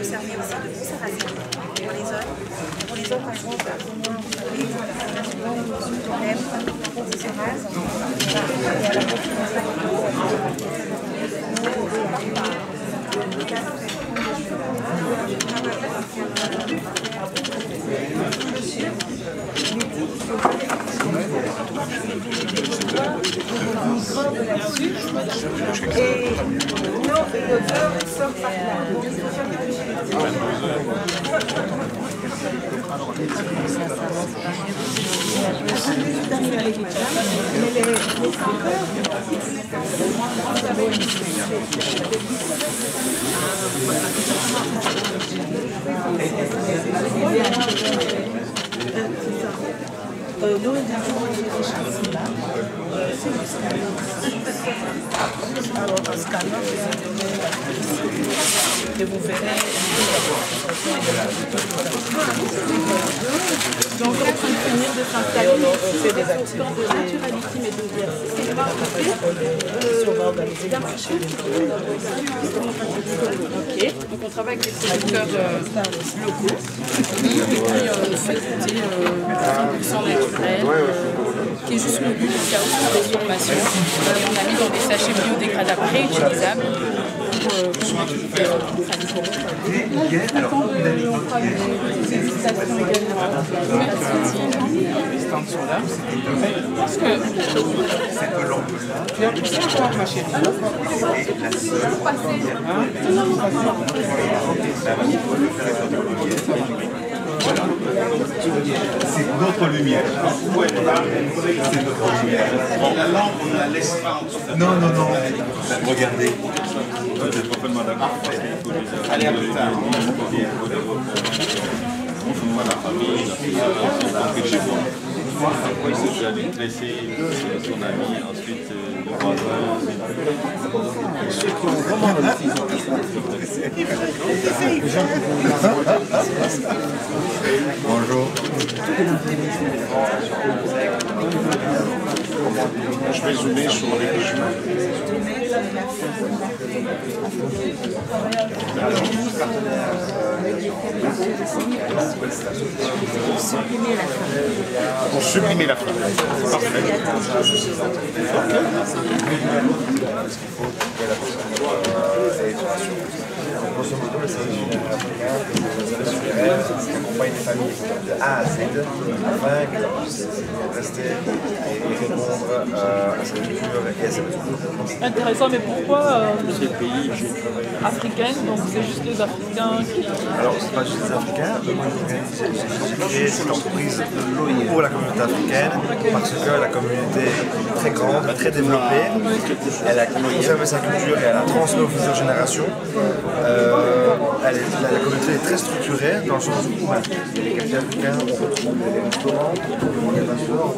servi aussi de conservation pour les zones. Pour les zones, par exemple, c'est rase. Et à la et non, l'odeur sort par là. Et vous verrez. Donc en train de finir de s'installer, c'est des activités de naturalisme et de diversité. On va organiser des marchés. Ok, donc on travaille avec des producteurs locaux. Et puis on fait goûter 100% naturel, qui est juste mobile, qui a aussi des formations. On a mis dans des sachets biodégradables réutilisables. On fera des dégustations également. Les stands sont là. Parce que ma chérie. C'est notre lumière. C'est notre lumière. La lampe, on la laisse pas en dessous. Non, non, non. Regardez. Allez, à plus tard. La famille, après il s'est adressé son ami, ensuite le voisin. Ceux qui ont vraiment Bonjour. Je vais zoomer sur les logements. Pour supprimer la fin. Parfait. Grosso modo, le service qui accompagne les familles de A à Z afin qu'elles puissent rester et répondre à cette culture et à cette culture. intéressant, mais pourquoi ces pays africaines? Donc c'est juste les Africains qui... Alors, c'est pas juste les Africains. J'ai créé cette entreprise pour la communauté africaine parce que la communauté est très grande, très développée. Elle a conservé sa culture et elle a transmis aux futures générations. La communauté est très structurée dans le sens où les quartiers africains, on retrouve des restaurants, des masseurs,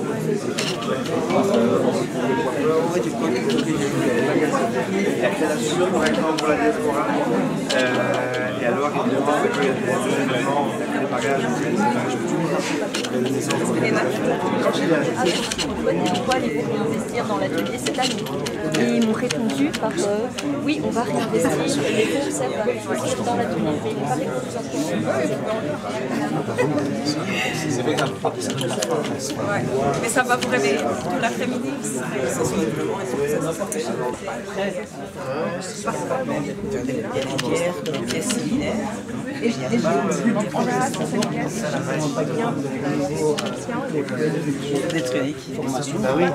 la création par exemple pour la diaspora. Et alors évidemment, quand il y a des événements, des bagages, pourquoi allez-vous réinvestir dans l'atelier cette année? Et ils m'ont répondu par oui, on va réinvestir, les fonds servent à réinvestir dans l'atelier, mais il n'est pas répondu en ce moment. Mais ça va vous réveiller tout l'après-midi. Et j'ai déjà on a hâte, d'être unique, formation. Ah oui.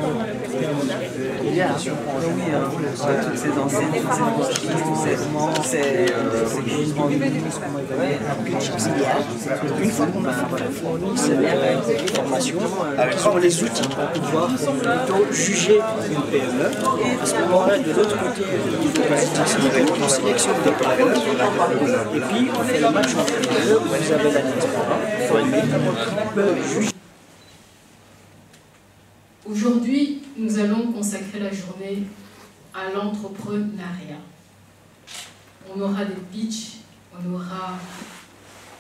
Il y a toutes ces enseignes, tous ces mouvements, une fois qu'on a fait une formation sur les outils pour pouvoir plutôt juger une PME. À ce moment-là, de l'autre côté, on sélectionne des PME et puis on fait le match entre les deux. Vous avez la diaspora. Aujourd'hui, nous allons consacrer la journée à l'entrepreneuriat. On aura des pitchs, on aura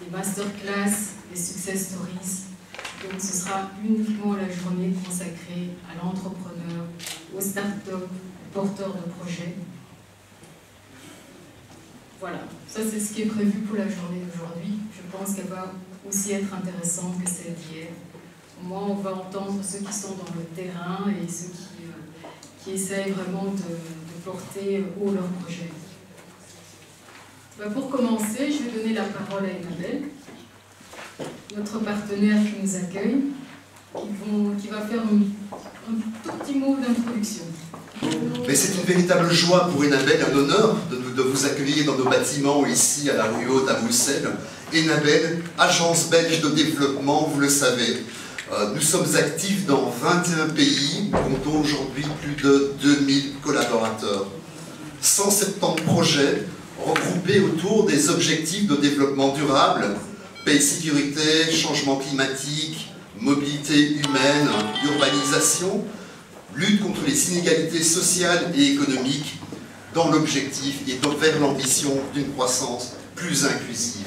des masterclass, des success stories. Donc ce sera uniquement la journée consacrée à l'entrepreneur, aux start-up, aux porteurs de projets. voilà, ça c'est ce qui est prévu pour la journée d'aujourd'hui. Je pense qu'elle va aussi être intéressante que celle d'hier. Au moins, on va entendre ceux qui sont dans le terrain et ceux qui essayent vraiment de porter haut leur projet. Pour commencer, je vais donner la parole à Enabel, notre partenaire qui nous accueille, qui va faire un tout petit mot d'introduction. Mais c'est une véritable joie pour Enabel, un honneur de vous accueillir dans nos bâtiments ici à la rue Haute à Bruxelles. Enabel, agence belge de développement, vous le savez. Nous sommes actifs dans 21 pays, nous comptons aujourd'hui plus de 2000 collaborateurs. 170 projets regroupés autour des objectifs de développement durable, paix et sécurité, changement climatique, mobilité humaine, urbanisation, lutte contre les inégalités sociales et économiques, dans l'objectif et vers l'ambition d'une croissance plus inclusive.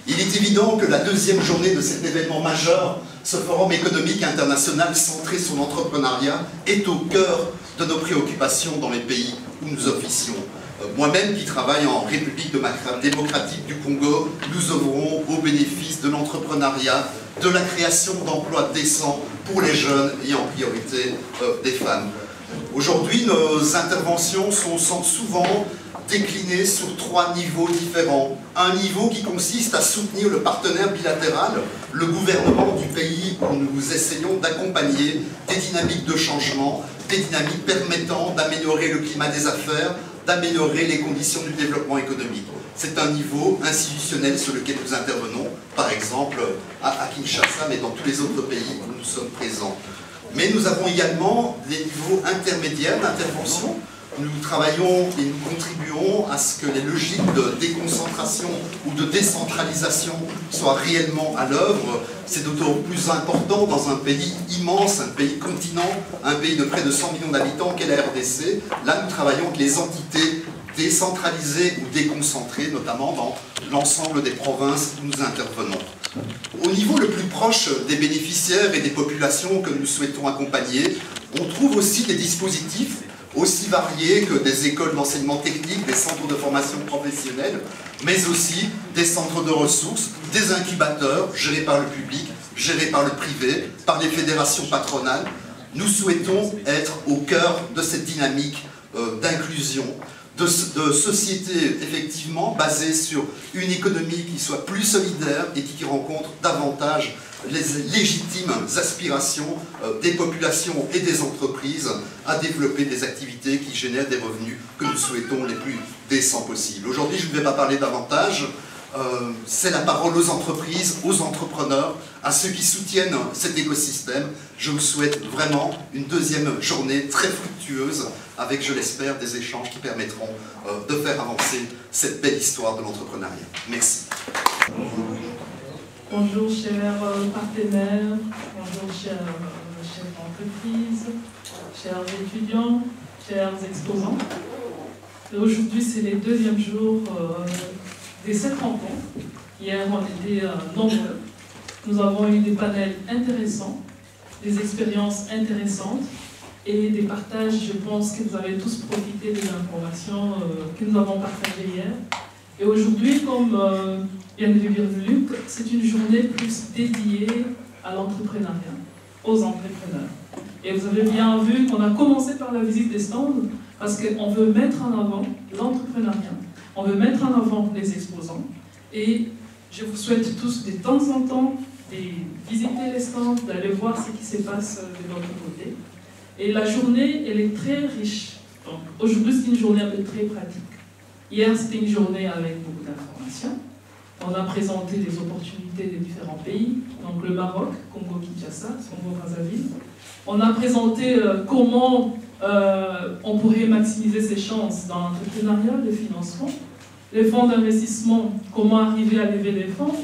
Il est évident que la deuxième journée de cet événement majeur, ce forum économique international centré sur l'entrepreneuriat, est au cœur de nos préoccupations dans les pays où nous officions. Moi-même, qui travaille en République démocratique du Congo, nous œuvrons au bénéfice de l'entrepreneuriat, de la création d'emplois décents pour les jeunes et en priorité des femmes. Aujourd'hui, nos interventions sont souvent déclinées sur 3 niveaux différents. Un niveau qui consiste à soutenir le partenaire bilatéral, le gouvernement du pays où nous essayons d'accompagner des dynamiques de changement, des dynamiques permettant d'améliorer le climat des affaires, d'améliorer les conditions du développement économique. C'est un niveau institutionnel sur lequel nous intervenons, par exemple à Kinshasa, mais dans tous les autres pays où nous sommes présents. Mais nous avons également des niveaux intermédiaires d'intervention. Nous travaillons et nous contribuons à ce que les logiques de déconcentration ou de décentralisation soient réellement à l'œuvre. C'est d'autant plus important dans un pays immense, un pays continent, un pays de près de 100 millions d'habitants qu'est la RDC. Là, nous travaillons avec les entités décentralisées ou déconcentrées, notamment dans l'ensemble des provinces où nous intervenons. Au niveau le plus proche des bénéficiaires et des populations que nous souhaitons accompagner, on trouve aussi des dispositifs aussi variés que des écoles d'enseignement technique, des centres de formation professionnelle, mais aussi des centres de ressources, des incubateurs gérés par le public, gérés par le privé, par les fédérations patronales. Nous souhaitons être au cœur de cette dynamique d'inclusion, de société effectivement basée sur une économie qui soit plus solidaire et qui rencontre davantage les légitimes aspirations des populations et des entreprises à développer des activités qui génèrent des revenus que nous souhaitons les plus décents possibles. Aujourd'hui, je ne vais pas parler davantage. C'est la parole aux entreprises, aux entrepreneurs, à ceux qui soutiennent cet écosystème. Je vous souhaite vraiment une deuxième journée très fructueuse avec, je l'espère, des échanges qui permettront de faire avancer cette belle histoire de l'entrepreneuriat. Merci. Bonjour chers partenaires, bonjour chers chefs d'entreprise, chers étudiants, chers exposants. Aujourd'hui, c'est les deuxièmes jours des 7 rencontres. Hier, on était nombreux. Nous avons eu des panels intéressants, des expériences intéressantes et des partages. Je pense que vous avez tous profité des informations que nous avons partagées hier. Et aujourd'hui, comme vient de le dire Luc, c'est une journée plus dédiée à l'entrepreneuriat, aux entrepreneurs. Et vous avez bien vu qu'on a commencé par la visite des stands parce qu'on veut mettre en avant l'entrepreneuriat, on veut mettre en avant les exposants. Et je vous souhaite tous de temps en temps de visiter les stands, d'aller voir ce qui se passe de l'autre côté. Et la journée, elle est très riche. Aujourd'hui, c'est une journée un peu très pratique. Hier, c'était une journée avec beaucoup d'informations. On a présenté les opportunités des différents pays, donc le Maroc, Congo-Kinshasa, Congo-Brazzaville. On a présenté comment on pourrait maximiser ses chances dans l'entrepreneuriat, le financement, les fonds d'investissement, comment arriver à lever les fonds.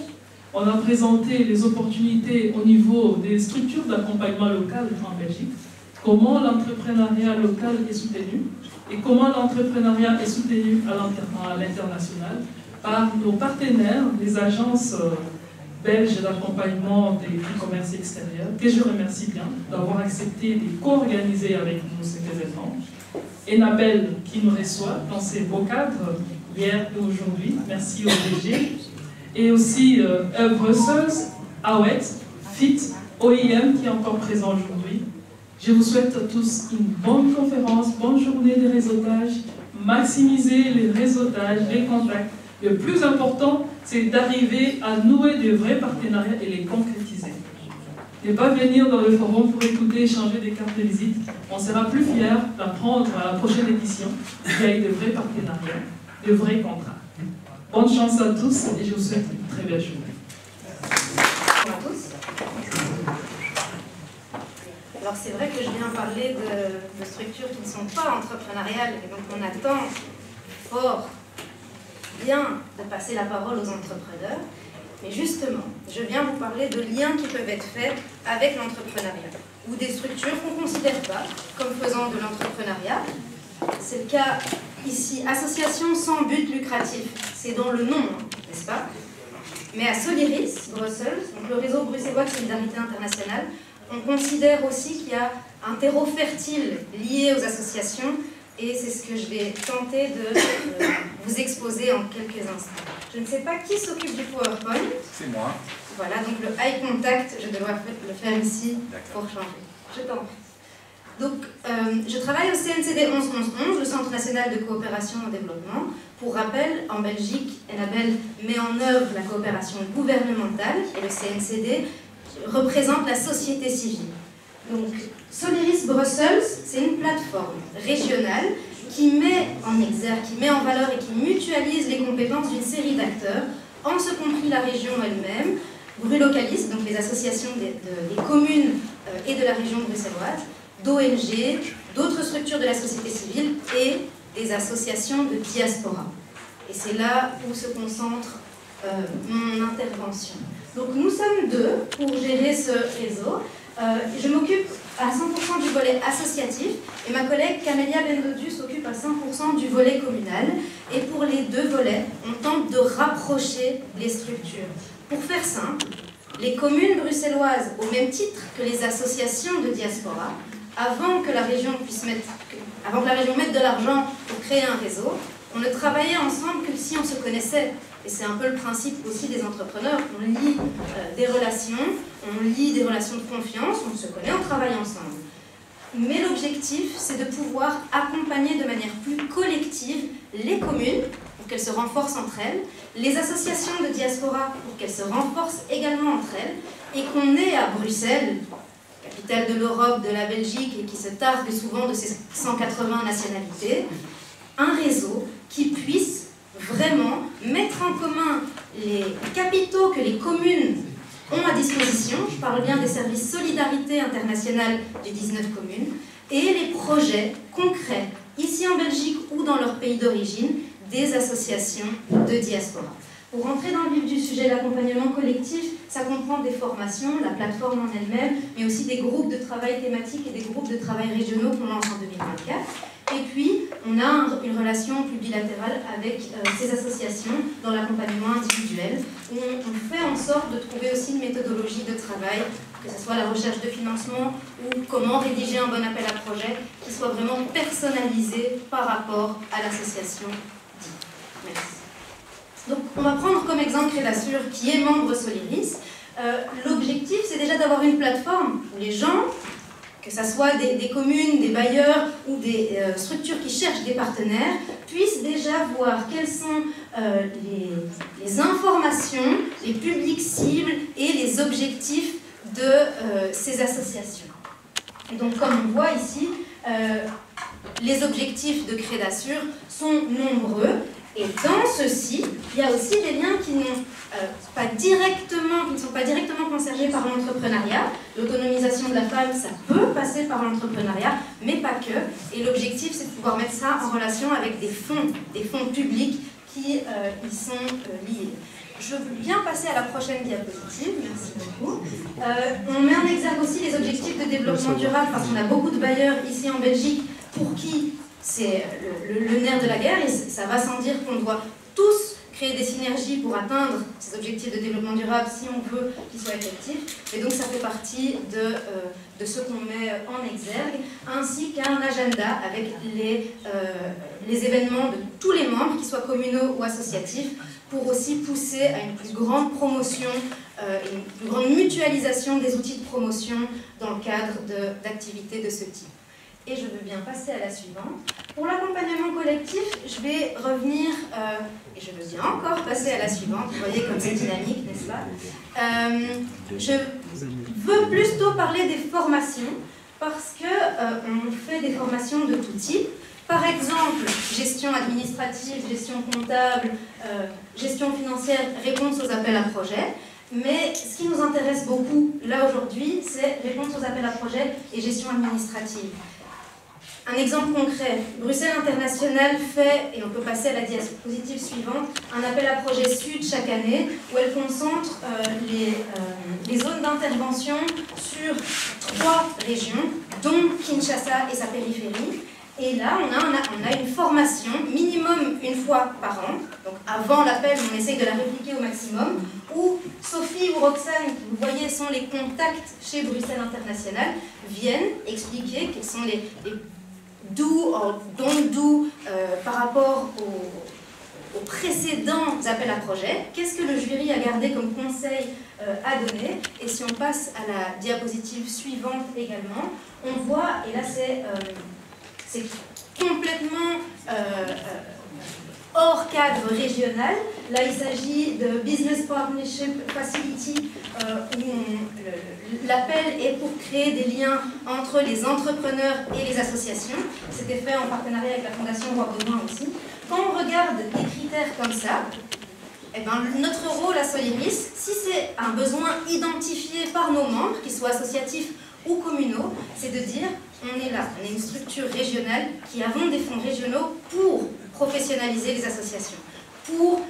On a présenté les opportunités au niveau des structures d'accompagnement local en Belgique, comment l'entrepreneuriat local est soutenu et comment l'entrepreneuriat est soutenu à l'international par nos partenaires, les agences belges d'accompagnement des commerces extérieurs, que je remercie bien d'avoir accepté de co-organiser avec nous cet événement. Enabel qui nous reçoit dans ces beaux cadres hier et aujourd'hui. Merci au DG. Et aussi Brussels, AWET, FIT, OIM qui est encore présent aujourd'hui. Je vous souhaite à tous une bonne conférence, bonne journée de réseautage. Maximisez les réseautages, les contacts. Le plus important, c'est d'arriver à nouer de vrais partenariats et les concrétiser. Ne pas venir dans le forum pour écouter, échanger des cartes de visite. On sera plus fiers d'apprendre à la prochaine édition qu'il y a eu de vrais partenariats, de vrais contrats. Bonne chance à tous et je vous souhaite une très belle journée. Bonjour à tous. Alors c'est vrai que je viens parler de structures qui ne sont pas entrepreneuriales et donc on attend fort bien de passer la parole aux entrepreneurs. Mais justement, je viens vous parler de liens qui peuvent être faits avec l'entrepreneuriat ou des structures qu'on ne considère pas comme faisant de l'entrepreneuriat. C'est le cas ici, association sans but lucratif. C'est dans le nom, n'est-ce pas? Mais à Soliris, Bruxelles, donc le réseau bruxellois de solidarité internationale, on considère aussi qu'il y a un terreau fertile lié aux associations et c'est ce que je vais tenter de vous exposer en quelques instants. Je ne sais pas qui s'occupe du PowerPoint. C'est moi. Voilà, donc le eye contact, je devrais le faire ici pour changer. Je t'en prie. Donc, je travaille au CNCD 11-11-11, le Centre national de coopération au développement. Pour rappel, en Belgique, Enabel met en œuvre la coopération gouvernementale et le CNCD représente la société civile. Donc, Soliris Brussels, c'est une plateforme régionale qui met en exergue, qui met en valeur et qui mutualise les compétences d'une série d'acteurs, en ce compris la région elle-même, Brulocalis, donc les associations des communes et de la région bruxelloise, d'ONG, d'autres structures de la société civile et des associations de diaspora. Et c'est là où se concentre mon intervention. Donc nous sommes deux pour gérer ce réseau. Je m'occupe à 100% du volet associatif et ma collègue Camélia Bendodu s'occupe à 100% du volet communal. Et pour les deux volets, on tente de rapprocher les structures. Pour faire simple, les communes bruxelloises, au même titre que les associations de diaspora, avant que la région mette de l'argent pour créer un réseau, on ne travaillait ensemble que si on se connaissait. Et c'est un peu le principe aussi des entrepreneurs. On lie des relations, on lie des relations de confiance, on se connaît, on travaille ensemble. Mais l'objectif, c'est de pouvoir accompagner de manière plus collective les communes pour qu'elles se renforcent entre elles, les associations de diaspora pour qu'elles se renforcent également entre elles, et qu'on ait à Bruxelles, capitale de l'Europe, de la Belgique, et qui se targue souvent de ses 180 nationalités, un réseau qui puisse vraiment mettre en commun les capitaux que les communes ont à disposition, je parle bien des services solidarité internationale des 19 communes, et les projets concrets, ici en Belgique ou dans leur pays d'origine, des associations de diaspora. Pour rentrer dans le vif du sujet, l'accompagnement collectif, ça comprend des formations, la plateforme en elle-même, mais aussi des groupes de travail thématiques et des groupes de travail régionaux qu'on lance en 2024. Et puis, on a une relation plus bilatérale avec ces associations dans l'accompagnement individuel, où on fait en sorte de trouver aussi une méthodologie de travail, que ce soit la recherche de financement ou comment rédiger un bon appel à projet, qui soit vraiment personnalisé par rapport à l'association. Merci. Donc, on va prendre comme exemple Crédasur, qui est membre Soliris. L'objectif, c'est déjà d'avoir une plateforme où les gens, que ce soit des communes, des bailleurs ou des structures qui cherchent des partenaires, puissent déjà voir quelles sont les informations, les publics cibles et les objectifs de ces associations. Et donc, comme on voit ici, les objectifs de Crédasur sont nombreux. Et dans ceci, il y a aussi des liens qui ne sont pas directement concernés par l'entrepreneuriat. L'autonomisation de la femme, ça peut passer par l'entrepreneuriat, mais pas que. Et l'objectif, c'est de pouvoir mettre ça en relation avec des fonds publics qui y sont liés. Je veux bien passer à la prochaine diapositive, merci beaucoup. On met en exergue aussi les objectifs de développement durable, parce qu'on a beaucoup de bailleurs ici en Belgique pour qui c'est le nerf de la guerre, et ça va sans dire qu'on doit tous créer des synergies pour atteindre ces objectifs de développement durable si on veut qu'ils soient effectifs. Et donc ça fait partie de ce qu'on met en exergue, ainsi qu'un agenda avec les événements de tous les membres, qu'ils soient communaux ou associatifs, pour aussi pousser à une plus grande promotion, une plus grande mutualisation des outils de promotion dans le cadre d'activités de ce type. Et je veux bien passer à la suivante. Pour l'accompagnement collectif, je vais revenir, et je veux bien encore passer à la suivante, vous voyez comme c'est dynamique, n'est-ce pas? Je veux plutôt parler des formations, parce qu'on fait des formations de tout type. Par exemple, gestion administrative, gestion comptable, gestion financière, réponse aux appels à projets. Mais ce qui nous intéresse beaucoup, là aujourd'hui, c'est réponse aux appels à projets et gestion administrative. Un exemple concret, Bruxelles International fait, et on peut passer à la diapositive suivante, un appel à projet Sud chaque année, où elle concentre les zones d'intervention sur 3 régions, dont Kinshasa et sa périphérie. Et là, on a une formation minimum une fois par an. Donc avant l'appel, on essaye de la répliquer au maximum. Où Sophie ou Roxane, qui vous voyez sont les contacts chez Bruxelles International, viennent expliquer quels sont les do or don't do par rapport aux précédents appels à projets. Qu'est-ce que le jury a gardé comme conseil à donner? Et si on passe à la diapositive suivante également, on voit, et là c'est complètement hors cadre régional. Là, il s'agit de Business Partnership Facility, où l'appel est pour créer des liens entre les entrepreneurs et les associations. C'était fait en partenariat avec la Fondation Roi Baudouin aussi. Quand on regarde des critères comme ça, eh ben, notre rôle à Soliris, si c'est un besoin identifié par nos membres, qu'ils soient associatifs ou communaux, c'est de dire on est là, on est une structure régionale qui avons des fonds régionaux pour professionnaliser les associations, pour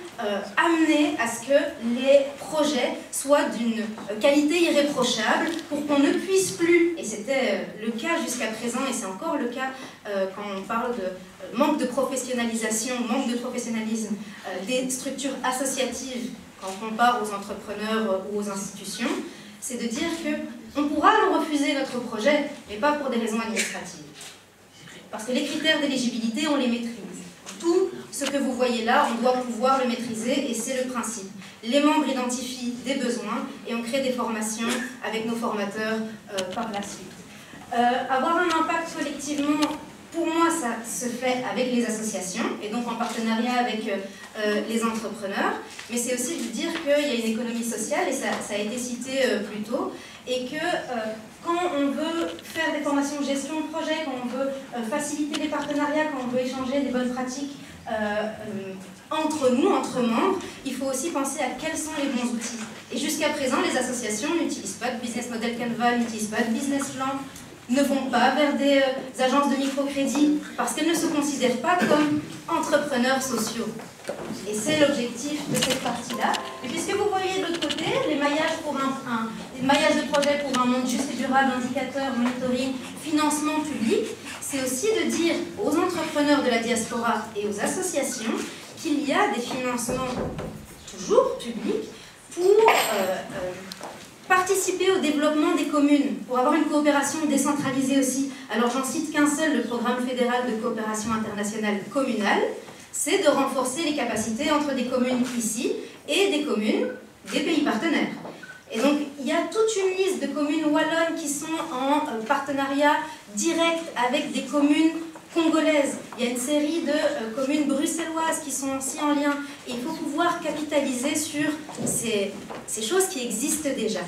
amener à ce que les projets soient d'une qualité irréprochable, pour qu'on ne puisse plus, et c'était le cas jusqu'à présent, et c'est encore le cas quand on parle de manque de professionnalisation, manque de professionnalisme des structures associatives, quand on compare aux entrepreneurs ou aux institutions, c'est de dire qu'on pourra nous refuser notre projet, mais pas pour des raisons administratives. Parce que les critères d'éligibilité, on les maîtrise. Tout ce que vous voyez là, on doit pouvoir le maîtriser et c'est le principe. Les membres identifient des besoins et on crée des formations avec nos formateurs par la suite. Avoir un impact collectivement, pour moi, ça se fait avec les associations et donc en partenariat avec les entrepreneurs. Mais c'est aussi de dire qu'il y a une économie sociale, et ça a été cité plus tôt, et que quand on veut faire des formations de gestion de projet, quand on veut faciliter les partenariats, quand on veut échanger des bonnes pratiques entre nous, entre membres, il faut aussi penser à quels sont les bons outils. Et jusqu'à présent, les associations n'utilisent pas de business model Canva, n'utilisent pas de business plan, ne vont pas vers des agences de microcrédit parce qu'elles ne se considèrent pas comme entrepreneurs sociaux. Et c'est l'objectif de cette partie-là. Et puisque vous voyez de l'autre côté, les maillages de projet pour un monde juste et durable, indicateurs, monitoring, financement public, c'est aussi de dire aux entrepreneurs de la diaspora et aux associations qu'il y a des financements toujours publics pour participer au développement des communes, pour avoir une coopération décentralisée aussi. Alors j'en cite qu'un seul, le programme fédéral de coopération internationale communale, c'est de renforcer les capacités entre des communes ici et des communes des pays partenaires. Et donc il y a toute une liste de communes wallonnes qui sont en partenariat direct avec des communes congolaises. Il y a une série de communes bruxelloises qui sont aussi en lien. Et il faut pouvoir capitaliser sur ces choses qui existent déjà.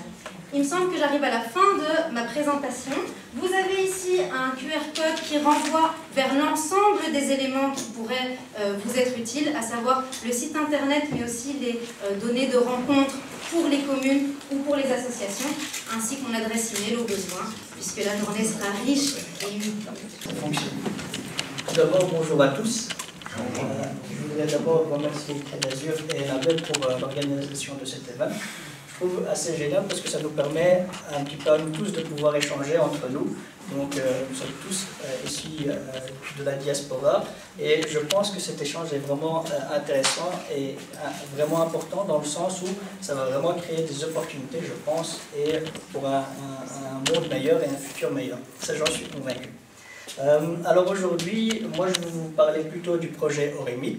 Il me semble que j'arrive à la fin de ma présentation. Vous avez ici un QR code qui renvoie vers l'ensemble des éléments qui pourraient vous être utiles, à savoir le site internet, mais aussi les données de rencontre pour les communes ou pour les associations, ainsi que mon adresse email au besoin, puisque la journée sera riche et unique. Tout d'abord, bonjour à tous. Je voudrais d'abord remercier Crédit Azur et Annabelle pour l'organisation de cet événement. trouve assez génial parce que ça nous permet un petit peu à nous tous de pouvoir échanger entre nous. Donc nous sommes tous issus de la diaspora et je pense que cet échange est vraiment intéressant et vraiment important dans le sens où ça va vraiment créer des opportunités, je pense, et pour un monde meilleur et un futur meilleur. Ça, j'en suis convaincu. Alors aujourd'hui, moi je vais vous parler plutôt du projet Oremit.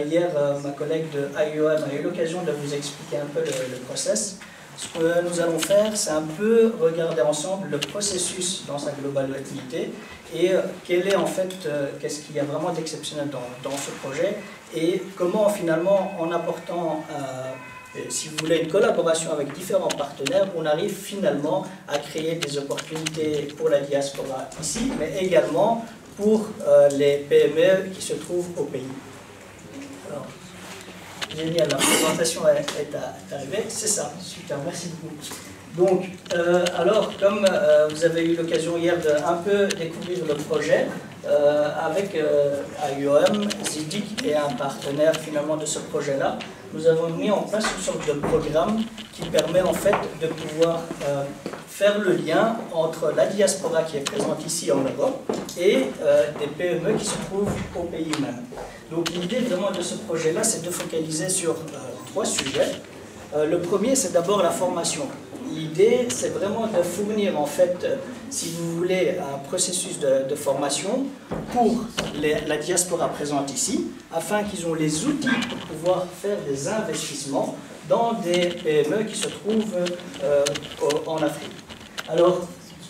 Hier, ma collègue de IOM a eu l'occasion de vous expliquer un peu le process. Ce que nous allons faire, c'est un peu regarder ensemble le processus dans sa globalité et quel est en fait, qu'est-ce qu'il y a vraiment d'exceptionnel dans ce projet et comment finalement, en apportant, si vous voulez, une collaboration avec différents partenaires, on arrive finalement à créer des opportunités pour la diaspora ici, mais également pour les PME qui se trouvent au pays. Alors, génial, la présentation est arrivée, c'est ça, super, merci beaucoup. Donc, alors, comme vous avez eu l'occasion hier de un peu découvrir le projet, avec IOM, Zidic et un partenaire finalement de ce projet-là, nous avons mis en place une sorte de programme qui permet en fait de pouvoir faire le lien entre la diaspora qui est présente ici en Europe et des PME qui se trouvent au pays même. Donc l'idée vraiment de ce projet-là, c'est de focaliser sur 3 sujets. Le premier, c'est d'abord la formation. L'idée, c'est vraiment de fournir, en fait, si vous voulez, un processus de formation pour la diaspora présente ici, afin qu'ils aient les outils pour pouvoir faire des investissements dans des PME qui se trouvent en Afrique. Alors,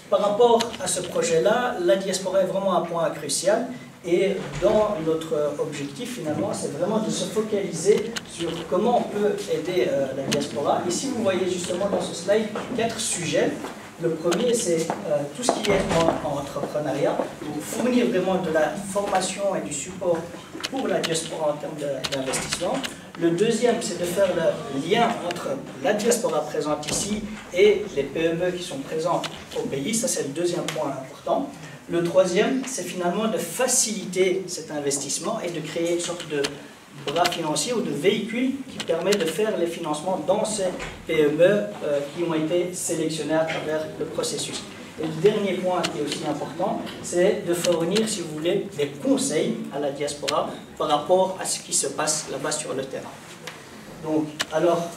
par rapport à ce projet-là, la diaspora est vraiment un point crucial. Et dans notre objectif, finalement, c'est vraiment de se focaliser sur comment on peut aider la diaspora. Ici, vous voyez justement dans ce slide 4 sujets. Le premier, c'est tout ce qui est en entrepreneuriat, donc fournir vraiment de la formation et du support pour la diaspora en termes d'investissement. Le deuxième, c'est de faire le lien entre la diaspora présente ici et les PME qui sont présentes au pays. Ça, c'est le deuxième point important. Le troisième, c'est finalement de faciliter cet investissement et de créer une sorte de bras financier ou de véhicule qui permet de faire les financements dans ces PME qui ont été sélectionnés à travers le processus. Et le dernier point qui est aussi important, c'est de fournir, si vous voulez, des conseils à la diaspora par rapport à ce qui se passe là-bas sur le terrain. Donc, alors,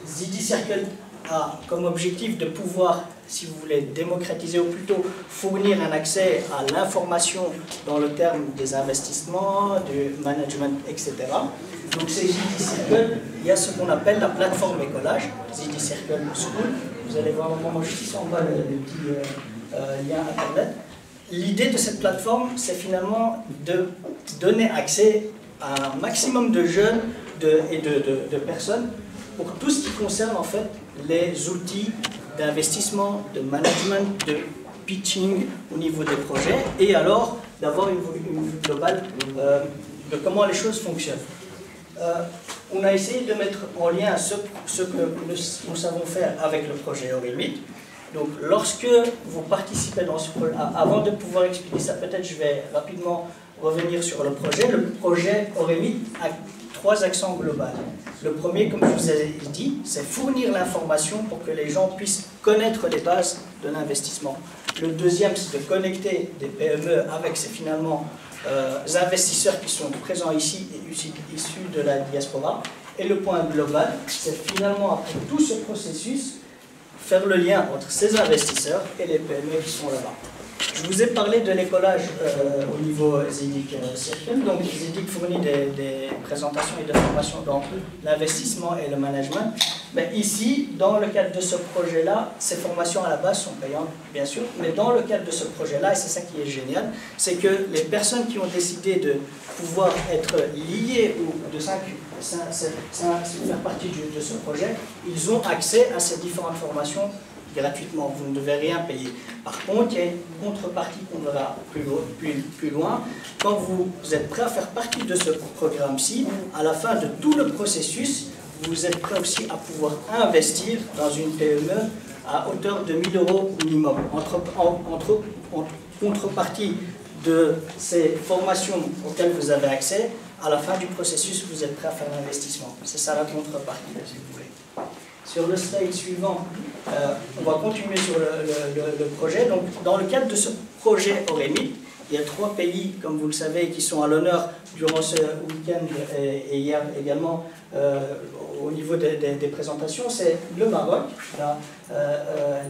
Zidic Circle a comme objectif de pouvoir, si vous voulez, démocratiser ou plutôt fournir un accès à l'information dans le terme des investissements, du management, etc. Donc c'est Zidic Circle, il y a ce qu'on appelle la plateforme écolage, Zidic Circle School. Vous allez voir vraiment juste ici en bas le petit lien internet. L'idée de cette plateforme, c'est finalement de donner accès à un maximum de jeunes et de personnes pour tout ce qui concerne en fait les outils d'investissement, de management, de pitching au niveau des projets et alors d'avoir une vue globale de comment les choses fonctionnent. On a essayé de mettre en lien ce que nous savons faire avec le projet Oremit. Donc lorsque vous participez dans ce projet, avant de pouvoir expliquer ça, peut-être je vais rapidement revenir sur le projet. Le projet Oremit a 3 accents globaux. Le premier, comme je vous ai dit, c'est fournir l'information pour que les gens puissent connaître les bases de l'investissement. Le deuxième, c'est de connecter des PME avec ces finalement investisseurs qui sont présents ici et issus de la diaspora. Et le point global, c'est finalement, après tout ce processus, faire le lien entre ces investisseurs et les PME qui sont là-bas. Je vous ai parlé de l'écolage au niveau Zidic Circle. Donc Zidic fournit des présentations et des formations dans l'investissement et le management. Mais ici, dans le cadre de ce projet-là, ces formations à la base sont payantes, bien sûr, mais dans le cadre de ce projet-là, et c'est ça qui est génial, c'est que les personnes qui ont décidé de pouvoir être liées ou de faire partie de ce projet, ils ont accès à ces différentes formations gratuitement, vous ne devez rien payer. Par contre, il y a une contrepartie qu'on verra plus loin. Quand vous êtes prêt à faire partie de ce programme-ci, à la fin de tout le processus, vous êtes prêt aussi à pouvoir investir dans une PME à hauteur de 1 000 € minimum. En contrepartie de ces formations auxquelles vous avez accès, à la fin du processus, vous êtes prêt à faire l'investissement. C'est ça la contrepartie, si vous voulez. Sur le slide suivant, on va continuer sur le projet. Donc, dans le cadre de ce projet Oremit, il y a 3 pays, comme vous le savez, qui sont à l'honneur durant ce week-end et hier également au niveau des présentations. C'est le Maroc, la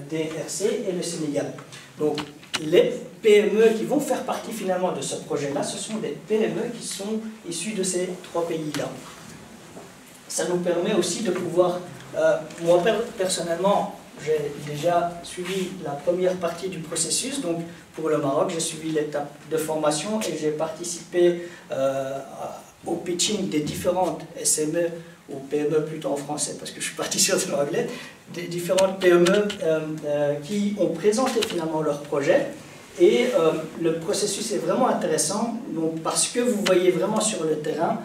DRC et le Sénégal. Donc, les PME qui vont faire partie finalement de ce projet-là, ce sont des PME qui sont issues de ces 3 pays-là. Ça nous permet aussi de pouvoir, moi personnellement, j'ai déjà suivi la première partie du processus. Donc pour le Maroc, j'ai suivi l'étape de formation et j'ai participé au pitching des différentes SME ou PME plutôt en français parce que je suis parti sur de l'anglais, des différentes PME qui ont présenté finalement leur projet. Et le processus est vraiment intéressant donc, parce que vous voyez vraiment sur le terrain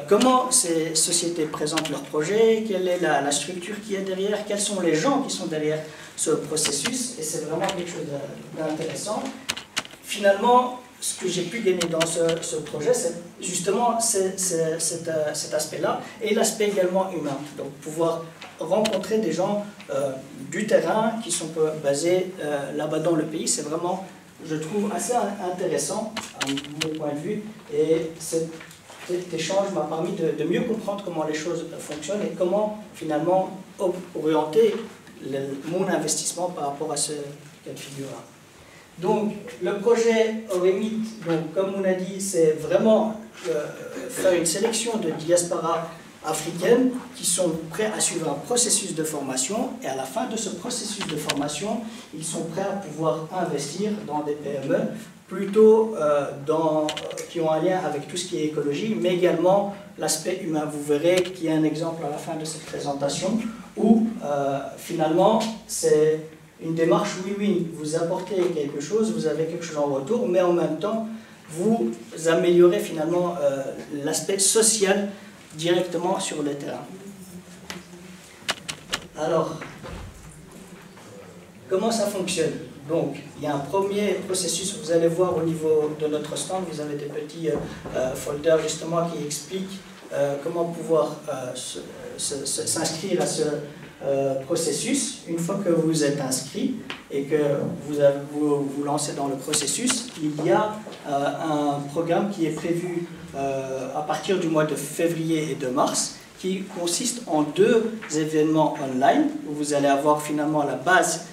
comment ces sociétés présentent leur projet, quelle est la structure qui est derrière, quels sont les gens qui sont derrière ce processus, et c'est vraiment quelque chose d'intéressant. Finalement, ce que j'ai pu gagner dans ce projet, c'est justement cet aspect-là, et l'aspect également humain. Donc pouvoir rencontrer des gens du terrain qui sont basés là-bas dans le pays, c'est vraiment, je trouve, assez intéressant à mon point de vue, et cet échange m'a permis de mieux comprendre comment les choses fonctionnent et comment finalement orienter mon investissement par rapport à ce cas de figure-là. Donc le projet Oremit, comme on a dit, c'est vraiment faire une sélection de diasporas africaines qui sont prêts à suivre un processus de formation, et à la fin de ce processus de formation, ils sont prêts à pouvoir investir dans des PME plutôt qui ont un lien avec tout ce qui est écologie, mais également l'aspect humain. Vous verrez qu'il y a un exemple à la fin de cette présentation où finalement c'est une démarche win-win. Vous apportez quelque chose, vous avez quelque chose en retour, mais en même temps vous améliorez finalement l'aspect social directement sur le terrain. Alors, comment ça fonctionne? Donc, il y a un premier processus, vous allez voir au niveau de notre stand, vous avez des petits folders justement qui expliquent comment pouvoir s'inscrire à ce processus. Une fois que vous êtes inscrit et que vous lancez dans le processus, il y a un programme qui est prévu à partir du mois de février et de mars, qui consiste en 2 événements online, où vous allez avoir finalement la base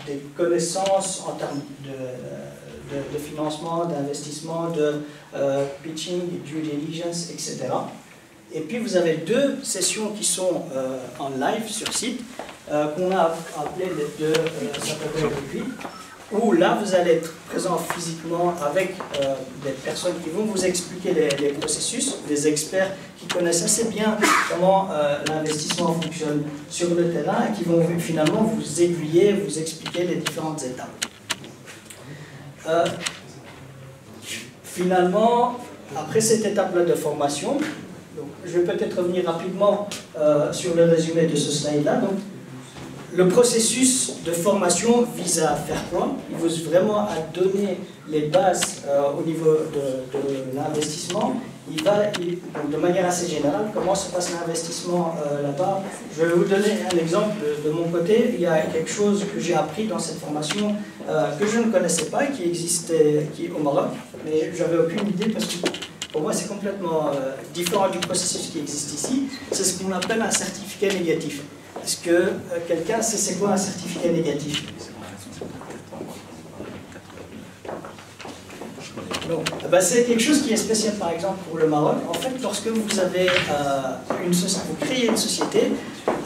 des connaissances en termes de financement, d'investissement, de pitching, due diligence, etc. Et puis vous avez 2 sessions qui sont en live sur site, qu'on a appelées les 2 depuis, où là vous allez être présent physiquement avec des personnes qui vont vous expliquer les processus, des experts qui connaissent assez bien comment l'investissement fonctionne sur le terrain et qui vont finalement vous aiguiller, vous expliquer les différentes étapes. Finalement, après cette étape-là de formation, donc, je vais peut-être revenir rapidement sur le résumé de ce slide-là. Le processus de formation vise à faire quoi? Il vise vraiment à donner les bases au niveau de l'investissement. Il va, de manière assez générale, comment se passe l'investissement là-bas. Je vais vous donner un exemple de mon côté. Il y a quelque chose que j'ai appris dans cette formation que je ne connaissais pas et qui existait au Maroc, mais je n'avais aucune idée parce que pour moi c'est complètement différent du processus qui existe ici. C'est ce qu'on appelle un certificat négatif. Est-ce que quelqu'un sait c'est quoi un certificat négatif? C'est quelque chose qui est spécial par exemple pour le Maroc. En fait, lorsque vous avez vous créez une société,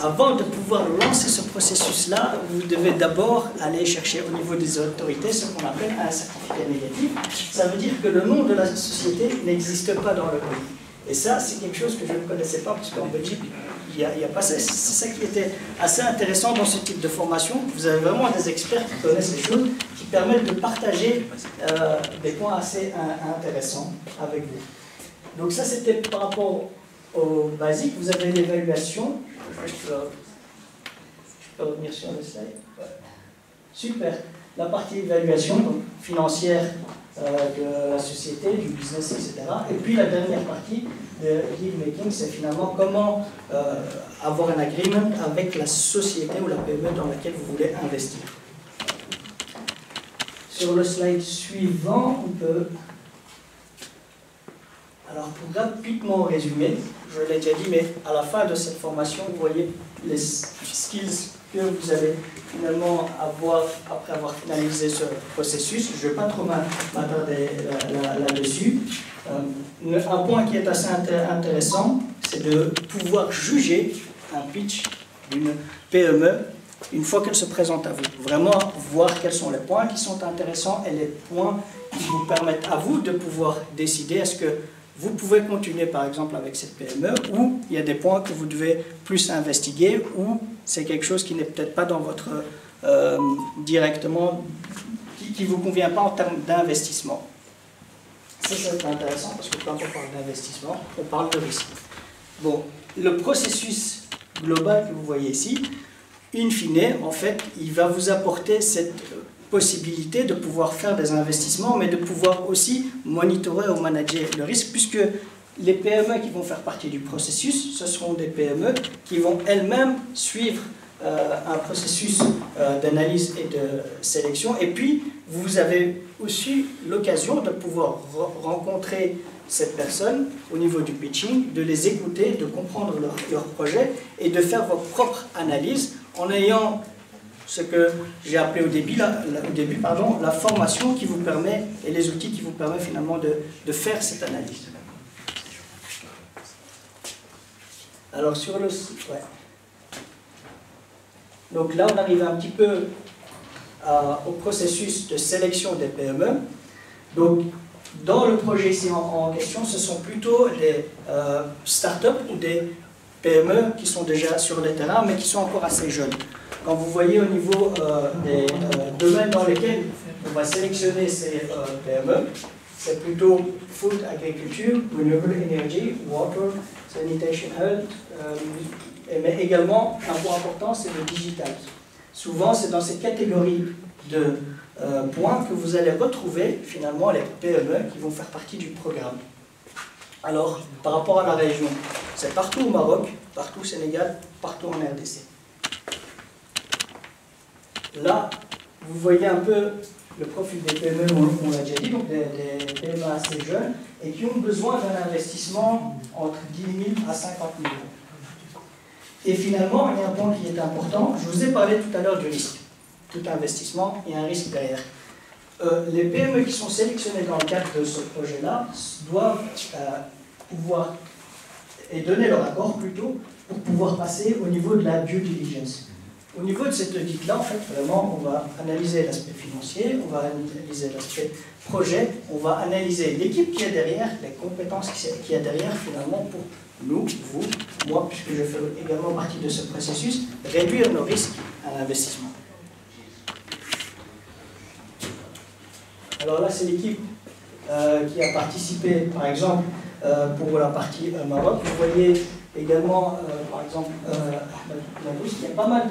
avant de pouvoir lancer ce processus-là, vous devez d'abord aller chercher au niveau des autorités ce qu'on appelle un certificat négatif. Ça veut dire que le nom de la société n'existe pas dans le pays. Et ça, c'est quelque chose que je ne connaissais pas, parce qu'en Belgique, il n'y a pas ça. C'est ça qui était assez intéressant dans ce type de formation. Vous avez vraiment des experts qui connaissent les choses, qui permettent de partager des points assez intéressants avec vous. Donc ça, c'était par rapport au basique. Vous avez l'évaluation. Je peux revenir sur le slide. Ouais. Super. La partie évaluation, donc financière de la société, du business, etc. Et puis la dernière partie, le deal making, c'est finalement comment avoir un agreement avec la société ou la PME dans laquelle vous voulez investir. Sur le slide suivant, on peut... Alors, pour rapidement résumer, je l'ai déjà dit, mais à la fin de cette formation, vous voyez les skills que vous allez finalement avoir après avoir finalisé ce processus. Je ne vais pas trop m'attarder là-dessus. Un point qui est assez intéressant, c'est de pouvoir juger un pitch d'une PME une fois qu'elle se présente à vous. Vraiment voir quels sont les points qui sont intéressants et les points qui vous permettent à vous de pouvoir décider est-ce que vous pouvez continuer par exemple avec cette PME ou il y a des points que vous devez plus investiguer ou c'est quelque chose qui n'est peut-être pas dans votre directement, qui ne vous convient pas en termes d'investissement. Ça c'est intéressant parce que quand on parle d'investissement, on parle de risque. Bon, le processus global que vous voyez ici, in fine, en fait, il va vous apporter cette possibilité de pouvoir faire des investissements, mais de pouvoir aussi monitorer ou manager le risque, puisque les PME qui vont faire partie du processus, ce seront des PME qui vont elles-mêmes suivre un processus d'analyse et de sélection. Et puis, vous avez aussi l'occasion de pouvoir rencontrer cette personne au niveau du pitching, de les écouter, de comprendre leur projet et de faire votre propre analyse en ayant ce que j'ai appelé au début, la formation qui vous permet et les outils qui vous permettent finalement de faire cette analyse. Alors sur le... Ouais. Donc là on arrive un petit peu au processus de sélection des PME. Donc dans le projet ici en question, ce sont plutôt des startups ou des PME qui sont déjà sur le terrain mais qui sont encore assez jeunes. Quand vous voyez au niveau des domaines dans lesquels on va sélectionner ces PME, c'est plutôt food, agriculture, renewable energy, water, sanitation, health, mais également, un point important, c'est le digital. Souvent, c'est dans ces catégories de points que vous allez retrouver finalement les PME qui vont faire partie du programme. Alors, par rapport à la région, c'est partout au Maroc, partout au Sénégal, partout en RDC. Là, vous voyez un peu le profil des PME, on l'a déjà dit, donc des PME assez jeunes et qui ont besoin d'un investissement entre 10 000 à 50 000 euros. Et finalement, il y a un point qui est important. Je vous ai parlé tout à l'heure du risque. Tout investissement, il y a un risque derrière. Les PME qui sont sélectionnées dans le cadre de ce projet-là doivent pouvoir, et donner leur accord plutôt, pour pouvoir passer au niveau de la due diligence. Au niveau de cette audit-là, en fait, vraiment, on va analyser l'aspect financier, on va analyser l'aspect projet, on va analyser l'équipe qui est derrière, les compétences qui est derrière, finalement, pour nous, vous, moi, puisque je fais également partie de ce processus, réduire nos risques à l'investissement. Alors là, c'est l'équipe qui a participé, par exemple, pour la partie Maroc. Vous voyez également, par exemple, il y a pas mal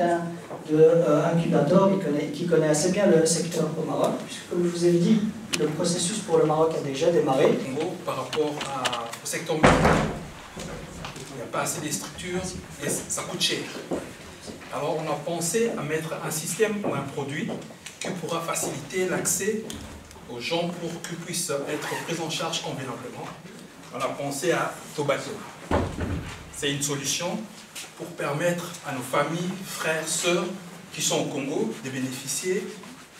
d'incubateurs qui connaît assez bien le secteur au Maroc, puisque comme je vous ai dit, le processus pour le Maroc a déjà démarré. En gros, par rapport au secteur militaire, il n'y a pas assez de structures et ça coûte cher. Alors on a pensé à mettre un système ou un produit qui pourra faciliter l'accès aux gens pour qu'ils puissent être pris en charge convenablement. On a pensé à Tobato. C'est une solution pour permettre à nos familles, frères, sœurs qui sont au Congo de bénéficier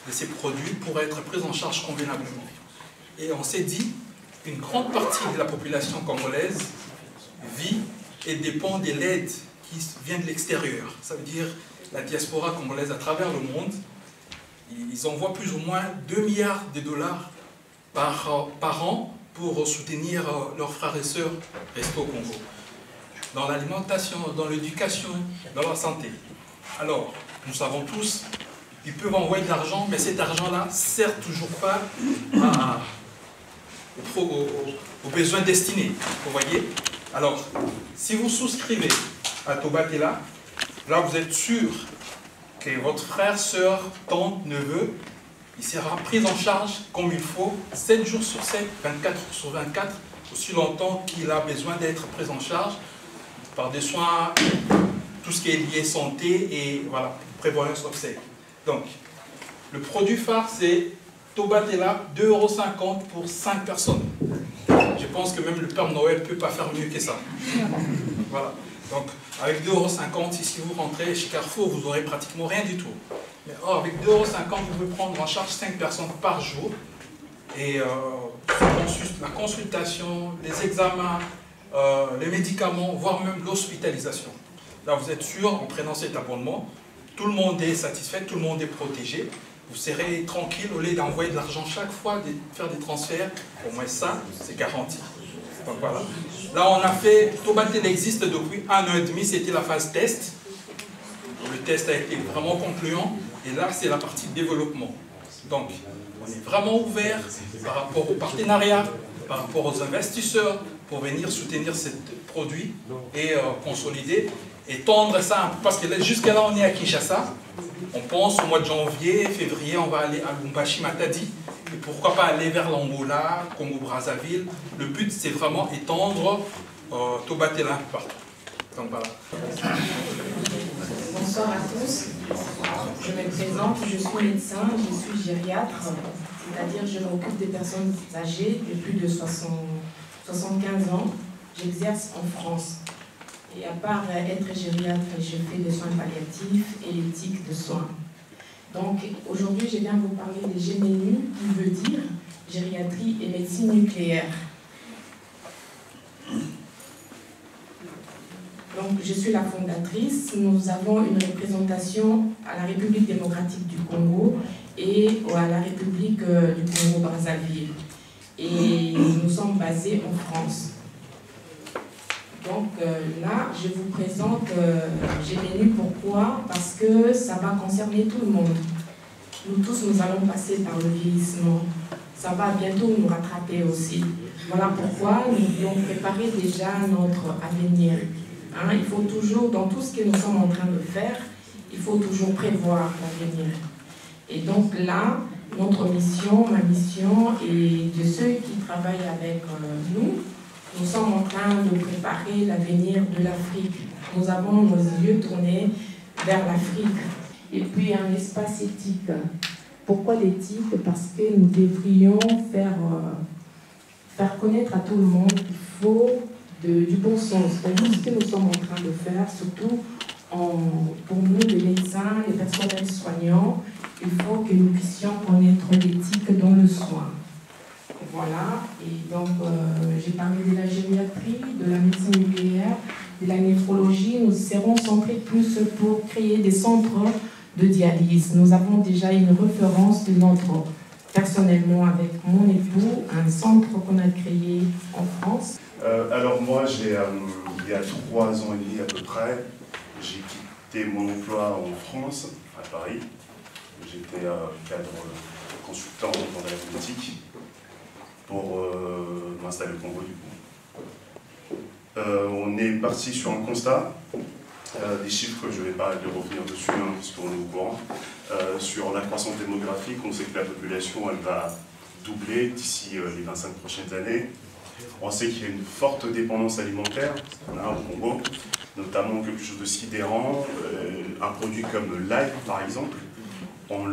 de ces produits pour être pris en charge convenablement. Et on s'est dit qu'une grande partie de la population congolaise vit et dépend de l'aide qui vient de l'extérieur. Ça veut dire la diaspora congolaise à travers le monde. Ils envoient plus ou moins 2 milliards de dollars par an pour soutenir leurs frères et sœurs restés au Congo. Dans l'alimentation, dans l'éducation, dans la santé. Alors, nous savons tous, ils peuvent envoyer de l'argent, mais cet argent-là ne sert toujours pas aux besoins destinés. Vous voyez? Alors, si vous souscrivez à Tobatella, là vous êtes sûr que votre frère, sœur, tante, neveu, il sera pris en charge comme il faut, 7 jours sur 7, 24 jours sur 24, aussi longtemps qu'il a besoin d'être pris en charge par des soins, tout ce qui est lié santé et voilà, prévoyance obsèques. Donc, le produit phare, c'est Tobatella, 2,50 € pour 5 personnes. Je pense que même le Père Noël ne peut pas faire mieux que ça. Voilà. Donc, avec 2,50 €, si vous rentrez chez Carrefour, vous n'aurez pratiquement rien du tout. Mais avec 2,50 €, vous pouvez prendre en charge 5 personnes par jour. Et la consultation, les examens, les médicaments, voire même l'hospitalisation. Là, vous êtes sûr, en prenant cet abonnement, tout le monde est satisfait, tout le monde est protégé. Vous serez tranquille au lieu d'envoyer de l'argent chaque fois, de faire des transferts. Au moins ça, c'est garanti. Donc voilà. Là, on a fait, Tobatella existe depuis 1 an et demi, c'était la phase test. Le test a été vraiment concluant. Et là, c'est la partie développement. Donc, on est vraiment ouvert par rapport aux partenariats, par rapport aux investisseurs, pour venir soutenir ce produit et consolider et tendre ça un peu. Parce que jusqu'à là, on est à Kinshasa. On pense au mois de janvier, février, on va aller à Lubumbashi, Matadi. Et pourquoi pas aller vers l'Angola, Congo-Brazzaville. Le but, c'est vraiment étendre Tobatella un peu partout. Donc voilà. Bonsoir à tous. Je me présente, je suis médecin, je suis gériatre, c'est-à-dire je m'occupe des personnes âgées de plus de 75 ans. J'exerce en France. Et à part être gériatre, je fais des soins palliatifs et l'éthique de soins. Donc aujourd'hui, je viens vous parler des GMNU, qui veut dire gériatrie et médecine nucléaire. Donc, je suis la fondatrice. Nous avons une représentation à la République démocratique du Congo et à la République du Congo-Brazzaville. Et nous sommes basés en France. Donc là, je vous présente GMNU. Pourquoi? Parce que ça va concerner tout le monde. Nous tous, nous allons passer par le vieillissement. Ça va bientôt nous rattraper aussi. Voilà pourquoi nous devons préparer déjà notre avenir. Hein, il faut toujours, dans tout ce que nous sommes en train de faire, il faut toujours prévoir l'avenir. Et donc là, notre mission, ma mission et de ceux qui travaillent avec nous sommes en train de préparer l'avenir de l'Afrique. Nous avons nos yeux tournés vers l'Afrique. Et puis un espace éthique. Pourquoi l'éthique? Parce que nous devrions faire connaître à tout le monde qu'il faut du bon sens dans tout ce que nous sommes en train de faire, surtout pour nous les médecins, les personnels soignants. Il faut que nous puissions connaître l'éthique dans le soin. Voilà, et donc j'ai parlé de la gériatrie, de la médecine nucléaire, de la néphrologie. Nous serons centrés plus pour créer des centres de dialyse. Nous avons déjà une référence de notre, personnellement avec mon époux, un centre qu'on a créé en France. Alors moi, il y a 3 ans et demi à peu près, j'ai quitté mon emploi en France, à Paris. J'étais cadre consultant dans la politique pour m'installer au Congo du coup. On est parti sur un constat, des chiffres, je ne vais pas revenir dessus, hein, parce qu'on est au courant. Sur la croissance démographique, on sait que la population elle va doubler d'ici les 25 prochaines années. On sait qu'il y a une forte dépendance alimentaire au Congo, notamment quelque chose de sidérant, un produit comme l'ail par exemple, on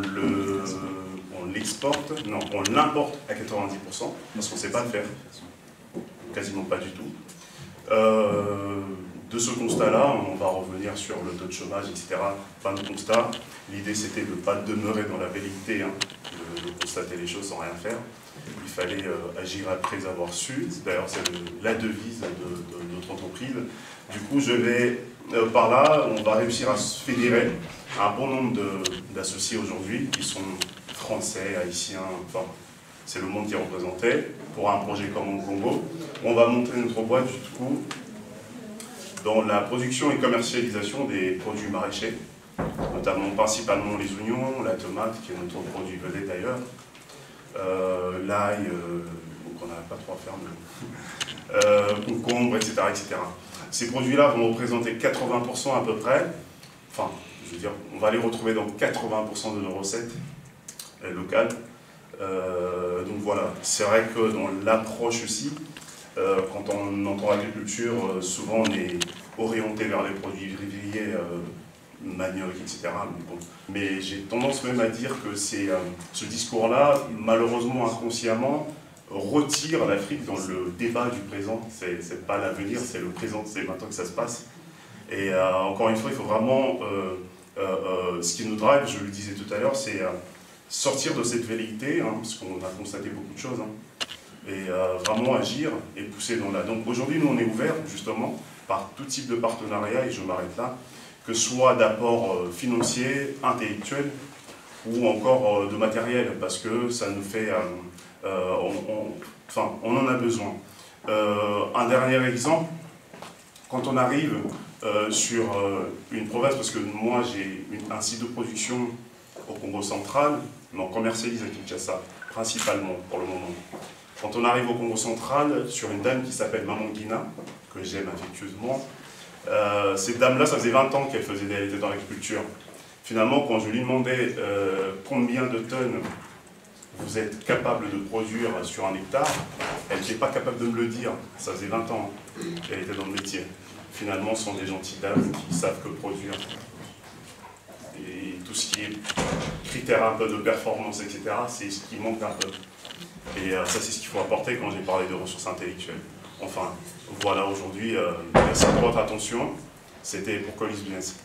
l'exporte, non, on l'importe à 90%, parce qu'on ne sait pas le faire, quasiment pas du tout. De ce constat-là, on va revenir sur le taux de chômage, etc. Fin de constat. L'idée, c'était de ne pas demeurer dans la vérité, hein, de constater les choses sans rien faire. Il fallait agir après avoir su. D'ailleurs, c'est la devise de notre entreprise. Du coup, par là, on va réussir à se fédérer un bon nombre d'associés aujourd'hui qui sont français, haïtiens, enfin, c'est le monde qui est représenté pour un projet comme au Congo. On va monter notre boîte, du coup, dans la production et commercialisation des produits maraîchers, notamment principalement les oignons, la tomate, qui est notre produit vedette d'ailleurs, l'ail, donc on n'a pas trop à faire, concombre, etc., etc. Ces produits-là vont représenter 80% à peu près, enfin, je veux dire, on va les retrouver dans 80% de nos recettes locales. Donc voilà, c'est vrai que dans l'approche aussi, Quand on entend agriculture, souvent on est orienté vers les produits vivriers, manioc, etc. Mais j'ai tendance même à dire que ce discours-là, malheureusement inconsciemment, retire l'Afrique dans le débat du présent. C'est pas l'avenir, c'est le présent, c'est maintenant que ça se passe. Et encore une fois, il faut vraiment... ce qui nous drive, je le disais tout à l'heure, c'est sortir de cette velléité, parce qu'on a constaté beaucoup de choses, et vraiment agir et pousser dans la... Donc aujourd'hui, nous, on est ouverts, justement, par tout type de partenariat, et je m'arrête là, que ce soit d'apport financier, intellectuel, ou encore de matériel, parce que ça nous fait... on en a besoin. Un dernier exemple, quand on arrive sur une province, parce que moi j'ai un site de production au Congo central, mais on commercialise à Kinshasa, principalement pour le moment. Quand on arrive au Congo central, sur une dame qui s'appelle Maman Guina, que j'aime affectueusement, cette dame-là, ça faisait 20 ans qu'elle était dans l'agriculture. Finalement, quand je lui demandais combien de tonnes vous êtes capable de produire sur un hectare, elle n'était pas capable de me le dire. Ça faisait 20 ans qu'elle était dans le métier. Finalement, ce sont des gentilles dames qui savent que produire. Et tout ce qui est critères un peu de performance, etc., c'est ce qui manque un peu. Et ça, c'est ce qu'il faut apporter quand j'ai parlé de ressources intellectuelles. Enfin, voilà aujourd'hui. Merci pour votre attention. C'était pour Colis Business.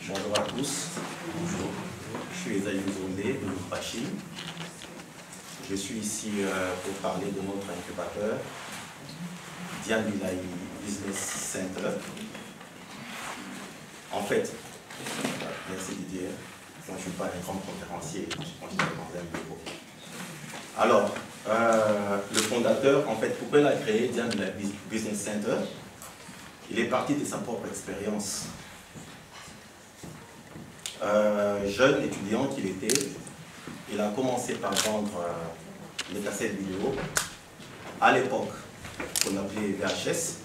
Bonjour à tous. Bonjour. Je suis Esaïe Zondé de Lubumbashi. Je suis ici pour parler de notre incubateur, Diane Milaï Business Center. En fait, merci Didier, moi je ne suis pas un grand conférencier, je pense que je vais demander un bureau. Alors, le fondateur, en fait, pourquoi il a créé Diane Milaï Business Center? Il est parti de sa propre expérience. Jeune étudiant qu'il était, il a commencé par vendre des cassettes vidéo. À l'époque, qu'on appelait VHS.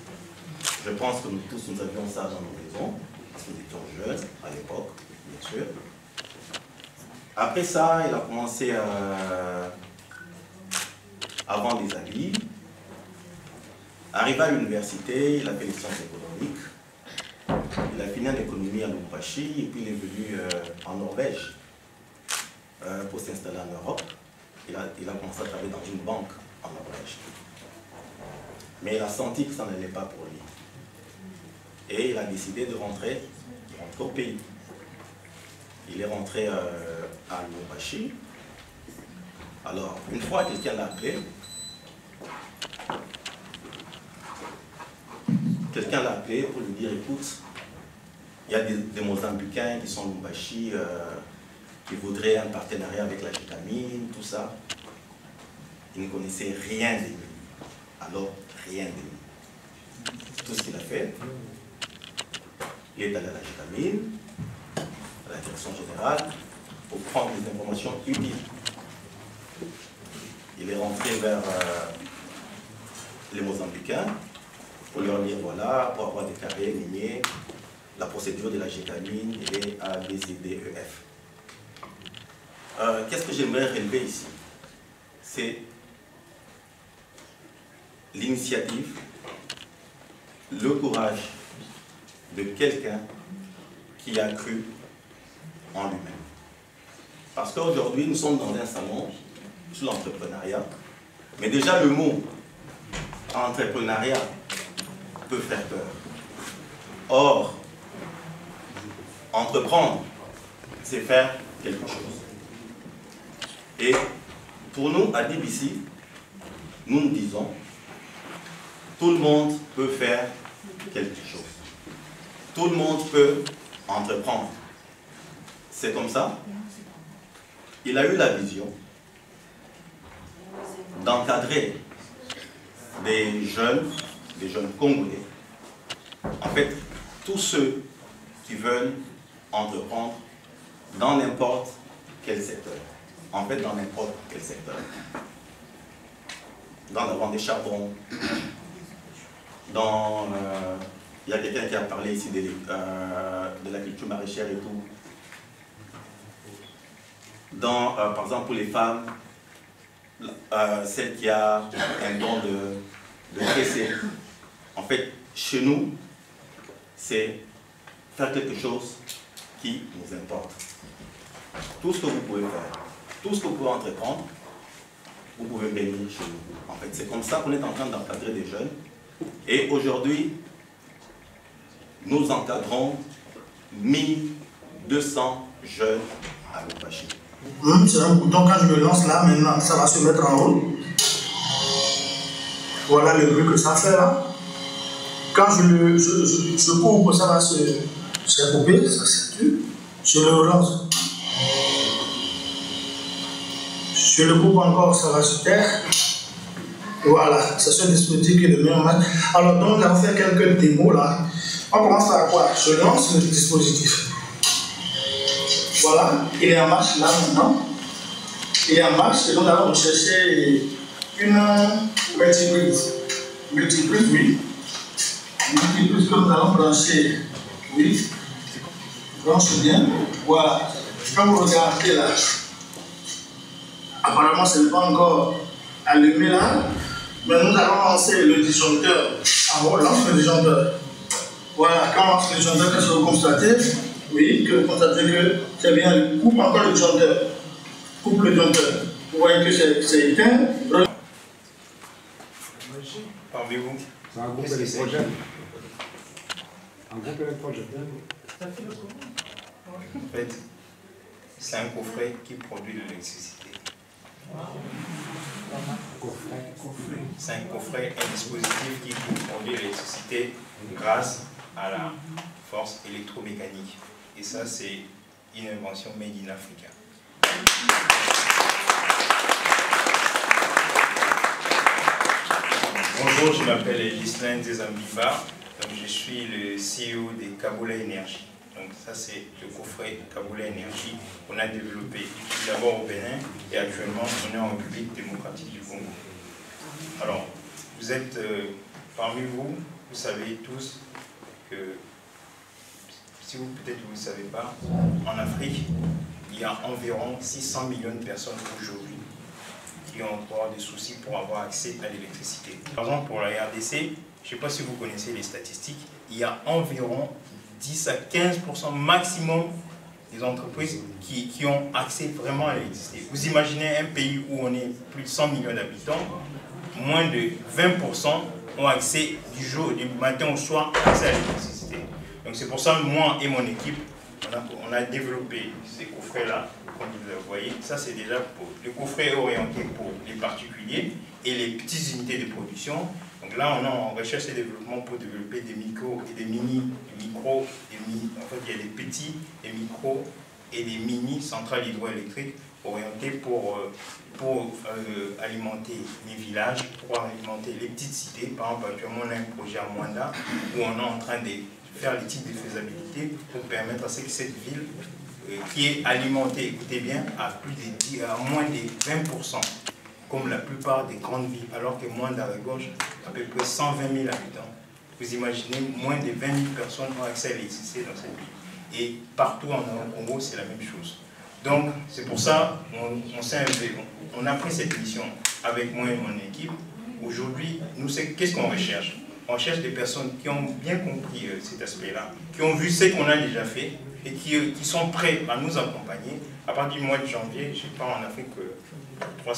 Je pense que nous tous, nous avions ça dans nos maisons, parce que nous étions jeunes à l'époque, bien sûr. Après ça, il a commencé à vendre des habits. Arrivé à l'université, il a fait les sciences économiques. Il a fini en économie à Lubumbashi et puis il est venu en Norvège pour s'installer en Europe. Il a commencé à travailler dans une banque en Norvège. Mais il a senti que ça n'allait pas pour lui. Et il a décidé de rentrer au pays. Il est rentré à Lubumbashi. Alors, une fois, quelqu'un l'a appelé. Quelqu'un l'a appelé pour lui dire, écoute, il y a des Mozambicains qui sont à Lubumbashi, qui voudraient un partenariat avec la Gétamine, tout ça. Il ne connaissait rien de lui. Alors, rien de lui. Tout ce qu'il a fait, il est allé à la Gétamine, à la direction générale, pour prendre des informations utiles. Il est rentré vers les Mozambicains, pour leur dire, voilà, pour avoir déclaré, minier, la procédure de la Gétamine et ABCDEF. Qu'est-ce que j'aimerais relever ici? C'est l'initiative, le courage de quelqu'un qui a cru en lui-même. Parce qu'aujourd'hui, nous sommes dans un salon sur l'entrepreneuriat, mais déjà le mot entrepreneuriat peut faire peur. Or, entreprendre, c'est faire quelque chose. Et pour nous, à DBC, nous disons, tout le monde peut faire quelque chose. Tout le monde peut entreprendre. C'est comme ça. Il a eu la vision d'encadrer des jeunes Congolais. En fait, tous ceux qui veulent entreprendre dans n'importe quel secteur. En fait, dans n'importe quel secteur. Dans la vente des charbons, dans... il y a quelqu'un qui a parlé ici de la culture maraîchère et tout. dans, par exemple, pour les femmes, celle qui a un don de décès. En fait, chez nous, c'est faire quelque chose qui nous importe. Tout ce que vous pouvez faire, tout ce que vous pouvez entreprendre, vous pouvez bénir chez nous. En fait, c'est comme ça qu'on est en train d'encadrer des jeunes. Et aujourd'hui, nous encadrons 1200 jeunes à Lubumbashi. C'est un bouton, quand je me lance là, maintenant, ça va se mettre en route. Voilà le bruit que ça fait là. Quand je couvre, ça va se couper, ça s'active. Je le relance. Je le coupe encore, ça va se taire. Voilà, c'est ce dispositif qui est le meilleur match. Alors, donc, nous avons fait quelques démos là. On commence par quoi? Je lance le dispositif. Voilà, il est en marche là maintenant. Il est en marche et donc nous allons rechercher une multiprise. Multiprise, oui. Multiprise que nous allons brancher. Oui. Branche bien. Voilà. Quand vous regardez là, apparemment ce n'est pas encore allumé là, mais nous allons lancer le disjoncteur. En haut, lance le disjoncteur. Voilà, quand on lance le disjoncteur, qu'est-ce que vous constatez? Oui, que vous constatez que c'est bien. Coupe encore le disjoncteur. Coupe le disjoncteur. Vous voyez que c'est éteint. Parlez-vous. C'est un groupe électrogène. Un groupe électrogène. En fait, c'est un coffret qui produit de l'électricité. C'est un coffret, un dispositif qui produit de l'électricité grâce à la force électromécanique. Et ça, c'est une invention made in Africa. Bonjour, je m'appelle Ghislain Dzambiba. Je suis le CEO de Kaboula Énergie. Donc ça, c'est le coffret Kaboula Énergie qu'on a développé d'abord au Bénin et actuellement on est en République démocratique du Congo. Alors, vous êtes parmi vous, vous savez tous que, si vous peut-être vous ne savez pas, en Afrique, il y a environ 600 millions de personnes aujourd'hui qui ont encore des soucis pour avoir accès à l'électricité. Par exemple, pour la RDC, je ne sais pas si vous connaissez les statistiques, il y a environ 10 à 15% maximum des entreprises qui ont accès vraiment à l'électricité. Vous imaginez un pays où on est plus de 100 millions d'habitants, moins de 20% ont accès du matin au soir accès à l'électricité. Donc c'est pour ça que moi et mon équipe, on a développé ces coffrets-là, comme vous voyez. Ça c'est déjà pour le coffret orienté pour les particuliers et les petites unités de production. Donc là on est en recherche et développement pour développer des micros et des mini, en fait il y a des petits, des micros et des mini centrales hydroélectriques orientées pour alimenter les villages, pour alimenter les petites cités. Par exemple, actuellement, on a un projet à Mwanda où on est en train de faire l'étude de faisabilité pour permettre à ce que cette ville, qui est alimentée, écoutez bien, à moins de 20%, comme la plupart des grandes villes, alors que Mwanda à gauche, à peu près 120 000 habitants. Vous imaginez, moins de 20 000 personnes ont accès à l'électricité dans cette ville. Et partout en Congo, c'est la même chose. Donc, c'est pour ça qu'on s'est élevé. On a pris cette mission avec moi et mon équipe. Aujourd'hui, nous, qu'est-ce qu'on recherche? On cherche des personnes qui ont bien compris cet aspect-là, qui ont vu ce qu'on a déjà fait et qui sont prêts à nous accompagner. À partir du mois de janvier, je pars en Afrique pour 3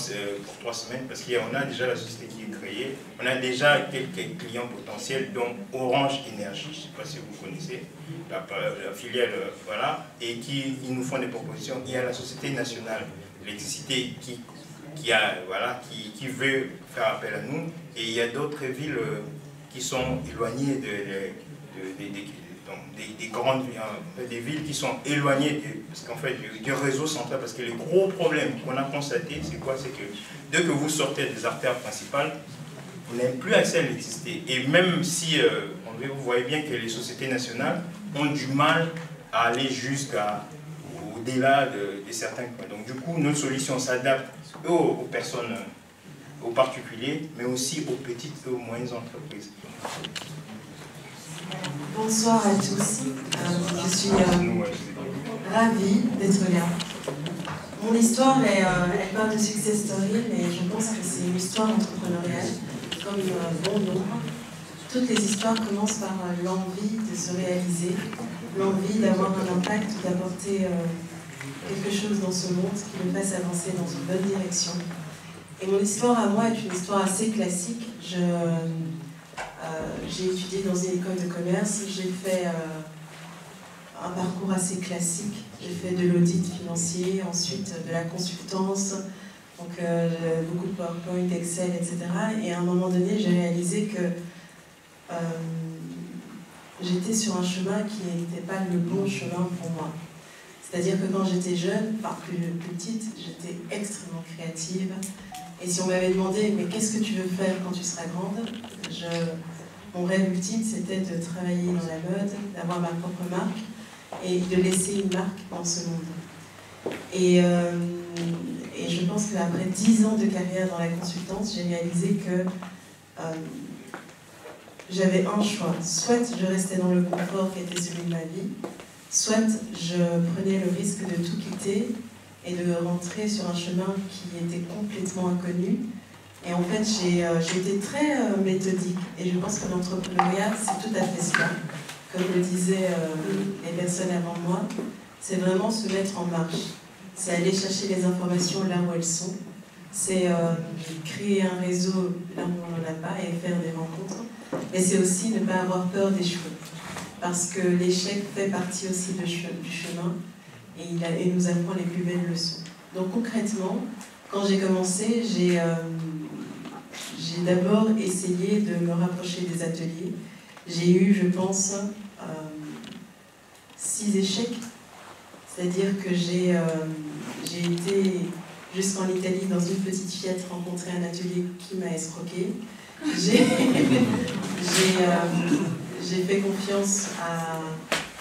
semaines parce qu'on a déjà la société qui est créée. On a déjà quelques clients potentiels, dont Orange Énergie, je ne sais pas si vous connaissez, la filiale, voilà, et qui nous font des propositions. Il y a la Société nationale d'électricité qui veut faire appel à nous, et il y a d'autres villes qui sont éloignées des grandes villes, des villes qui sont éloignées du réseau central, parce que le gros problème qu'on a constaté, c'est quoi? C'est que dès que vous sortez des artères principales, vous n'avez plus accès à l'électricité. Et même si, vous voyez bien que les sociétés nationales ont du mal à aller jusqu'au-delà de certains points. Donc du coup, notre solution s'adapte aux personnes, aux particuliers, mais aussi aux petites et aux moyennes entreprises. Bonsoir à tous, je suis ravie d'être là. Mon histoire, elle parle de success story, mais je pense que c'est une histoire entrepreneuriale, comme bon nombre. Toutes les histoires commencent par l'envie de se réaliser, l'envie d'avoir un impact, d'apporter quelque chose dans ce monde qui me fasse avancer dans une bonne direction. Et mon histoire à moi est une histoire assez classique. J'ai étudié dans une école de commerce, j'ai fait un parcours assez classique. J'ai fait de l'audit financier, ensuite de la consultance, donc beaucoup de PowerPoint, Excel, etc. Et à un moment donné, j'ai réalisé que j'étais sur un chemin qui n'était pas le bon chemin pour moi. C'est-à-dire que quand j'étais jeune, plus petite, j'étais extrêmement créative. Et si on m'avait demandé « mais qu'est-ce que tu veux faire quand tu seras grande ?» Mon rêve ultime, c'était de travailler dans la mode, d'avoir ma propre marque et de laisser une marque dans ce monde. Et je pense qu'après 10 ans de carrière dans la consultance, j'ai réalisé que j'avais un choix. Soit je restais dans le confort qui était celui de ma vie, soit je prenais le risque de tout quitter et de rentrer sur un chemin qui était complètement inconnu. Et en fait, j'ai été très méthodique. Et je pense que l'entrepreneuriat, c'est tout à fait cela. Comme le disaient les personnes avant moi, c'est vraiment se mettre en marche. C'est aller chercher les informations là où elles sont. C'est créer un réseau là où on n'en a pas et faire des rencontres. Mais c'est aussi ne pas avoir peur d'échouer. Parce que l'échec fait partie aussi du chemin et il nous apprend les plus belles leçons. Donc concrètement, quand j'ai commencé, j'ai d'abord essayé de me rapprocher des ateliers. J'ai eu, je pense, 6 échecs. C'est-à-dire que j'ai été jusqu'en Italie dans une petite Fiat rencontrer un atelier qui m'a escroqué. J'ai fait confiance à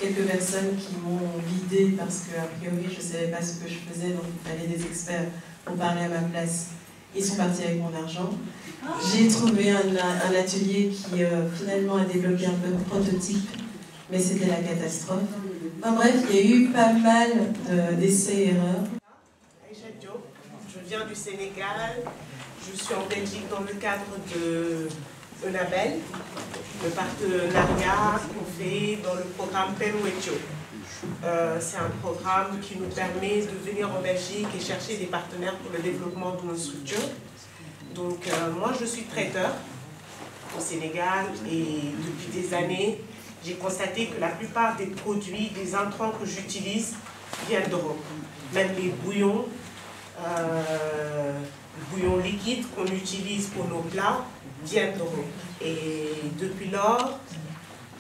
quelques personnes qui m'ont guidée parce qu'a priori je ne savais pas ce que je faisais, donc il fallait des experts pour parler à ma place. Ils sont partis avec mon argent. J'ai trouvé un atelier qui finalement a développé un peu de prototype, mais c'était la catastrophe. Enfin bref, il y a eu pas mal d'essais et erreurs. Aïcha Diop, je viens du Sénégal. Je suis en Belgique dans le cadre de Enabel, le partenariat qu'on fait dans le programme Penwetio. C'est un programme qui nous permet de venir en Belgique et chercher des partenaires pour le développement de nos structures. Donc moi je suis traiteur au Sénégal et depuis des années, j'ai constaté que la plupart des produits, des intrants que j'utilise viennent d'Europe. Même les bouillons, liquides qu'on utilise pour nos plats viennent d'Europe. Et depuis lors,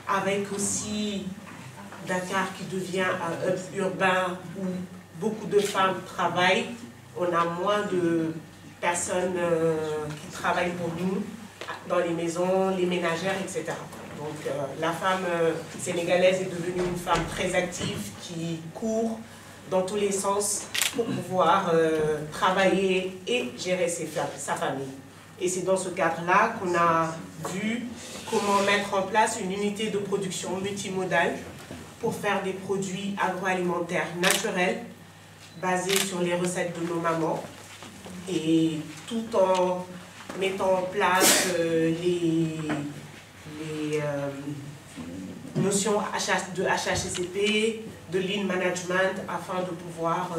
avec aussi Dakar qui devient un hub urbain où beaucoup de femmes travaillent, on a moins de personnes qui travaillent pour nous dans les maisons, les ménagères, etc. Donc la femme sénégalaise est devenue une femme très active qui court dans tous les sens pour pouvoir travailler et gérer sa famille. Et c'est dans ce cadre-là qu'on a vu comment mettre en place une unité de production multimodale pour faire des produits agroalimentaires naturels basés sur les recettes de nos mamans et tout en mettant en place les notions de HACCP, de Lean Management afin de pouvoir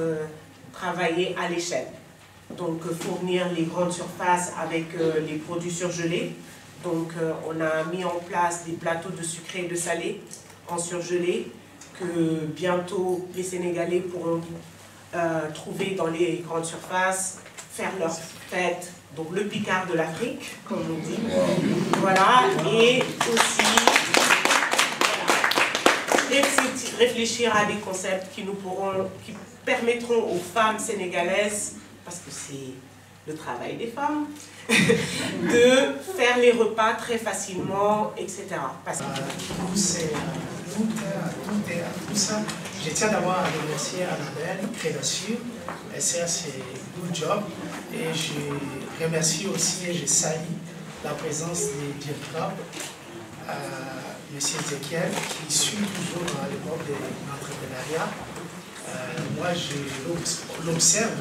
travailler à l'échelle. Donc fournir les grandes surfaces avec les produits surgelés. Donc on a mis en place des plateaux de sucré et de salé en surgelé que bientôt les Sénégalais pourront trouver dans les grandes surfaces, faire leur fête, donc le Picard de l'Afrique, comme on dit. Voilà, et aussi réfléchir à des concepts qui permettront aux femmes sénégalaises, parce que c'est le travail des femmes, de faire les repas très facilement, etc. Parce que tout ça, je tiens d'abord à remercier Annabelle, Création, c'est good job, et je remercie aussi et je salue la présence des directeurs, M. Ezekiel, qui suit toujours l'époque de l'entrepreneuriat, moi je l'observe,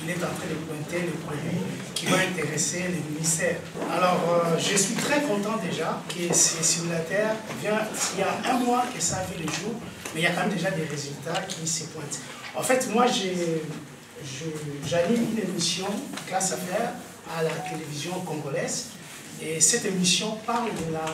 il est en train de pointer les produits qui vont intéresser le ministère. Alors je suis très content déjà que ces simulateurs viennent, il y a un mois que ça a fait les jours, mais il y a quand même déjà des résultats qui se pointent. En fait, moi j'anime une émission Classe Affaires à la télévision congolaise. Et cette émission parle de la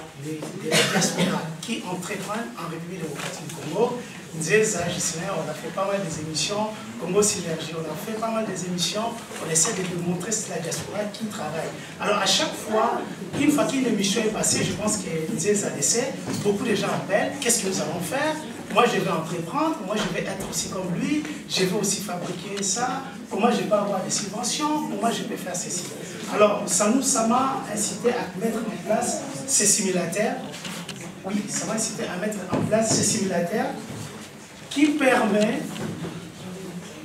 diaspora qui entreprend en République démocratique du Congo. Nzeza, on a fait pas mal des émissions, Congo Synergie, on a fait pas mal des émissions, on essaie de montrer la diaspora qui travaille. Alors à chaque fois, une fois qu'une émission est passée, je pense que Nzeza essaie, beaucoup de gens appellent, qu'est-ce que nous allons faire? Moi je vais entreprendre, moi je vais être aussi comme lui, je vais aussi fabriquer ça, pour moi je vais pas avoir des subventions, pour moi je vais faire ceci. Alors ça m'a incité à mettre en place ces simulateurs, oui, ça m'a incité à mettre en place ces simulateurs qui permet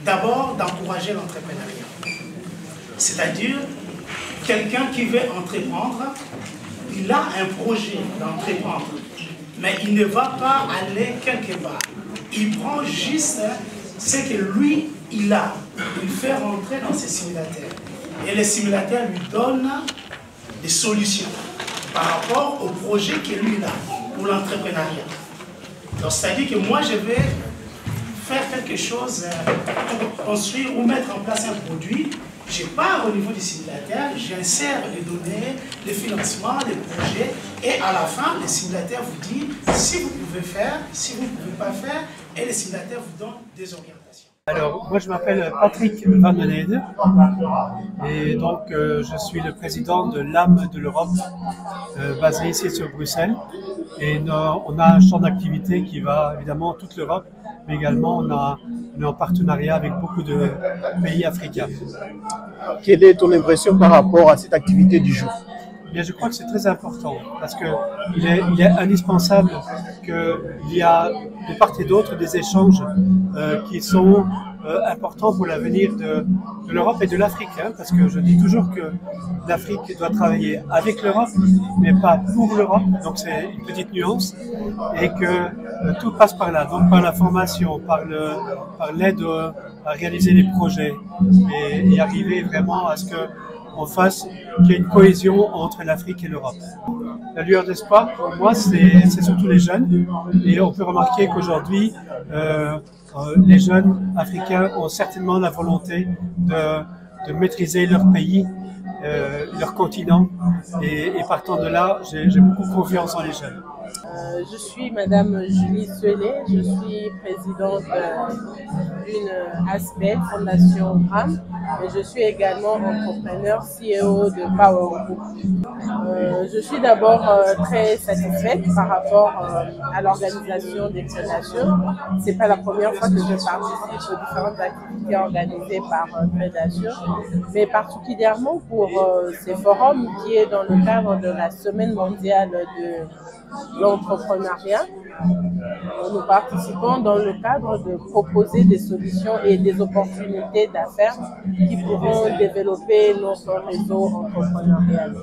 d'abord d'encourager l'entrepreneuriat. C'est-à-dire, quelqu'un qui veut entreprendre, il a un projet d'entreprendre, mais il ne va pas aller quelque part. Il prend juste ce que lui, il a. Il fait rentrer dans ces simulateurs. Et les simulateurs lui donnent des solutions par rapport au projet que lui a pour l'entrepreneuriat. Donc, c'est-à-dire que moi, je vais faire quelque chose pour construire ou mettre en place un produit. Je pars au niveau du simulateur, j'insère les données, les financements, les projets, et à la fin, le simulateur vous dit si vous pouvez faire, si vous ne pouvez pas faire, et le simulateur vous donne des orientations. Alors, moi je m'appelle Patrick Van den Heyde et donc je suis le président de l'âme de l'Europe basé ici sur Bruxelles et on a un champ d'activité qui va évidemment toute l'Europe, mais également on est en partenariat avec beaucoup de pays africains. Quelle est ton impression par rapport à cette activité du jour? Bien, je crois que c'est très important parce qu'il est indispensable qu'il y a de part et d'autre des échanges qui sont importants pour l'avenir de l'Europe et de l'Afrique. Parce que je dis toujours que l'Afrique doit travailler avec l'Europe, mais pas pour l'Europe. Donc c'est une petite nuance et que tout passe par là. Donc par la formation, par l'aide à réaliser les projets et arriver vraiment à ce qu'on fasse qu'il y ait une cohésion entre l'Afrique et l'Europe. La lueur d'espoir, pour moi, c'est surtout les jeunes. Et on peut remarquer qu'aujourd'hui, les jeunes africains ont certainement la volonté de maîtriser leur pays, leur continent. Et partant de là, j'ai beaucoup confiance en les jeunes. Je suis Madame Julie Suélé, je suis présidente d'une ASPED, Fondation RAM, et je suis également entrepreneur CEO de Power Group. Je suis d'abord très satisfaite par rapport à l'organisation des prédations. Ce n'est pas la première fois que je participe aux différentes activités organisées par Prédation, mais particulièrement pour ces forums qui est dans le cadre de la Semaine mondiale de l'entrepreneuriat. Nous participons dans le cadre de proposer des solutions et des opportunités d'affaires qui pourront développer notre réseau entrepreneurial.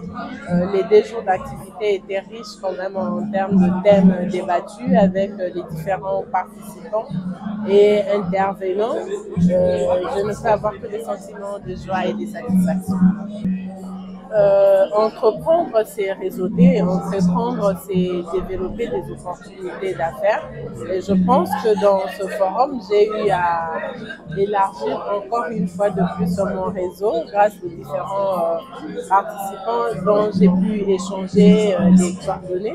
Les 2 jours d'activité étaient riches quand même en termes de thèmes débattus avec les différents participants et intervenants. Je ne peux avoir que des sentiments de joie et de satisfaction. Entreprendre, c'est réseauter, entreprendre, c'est développer des opportunités d'affaires. Et je pense que dans ce forum, j'ai eu à élargir encore une fois de plus mon réseau grâce aux différents participants dont j'ai pu échanger les coordonnées.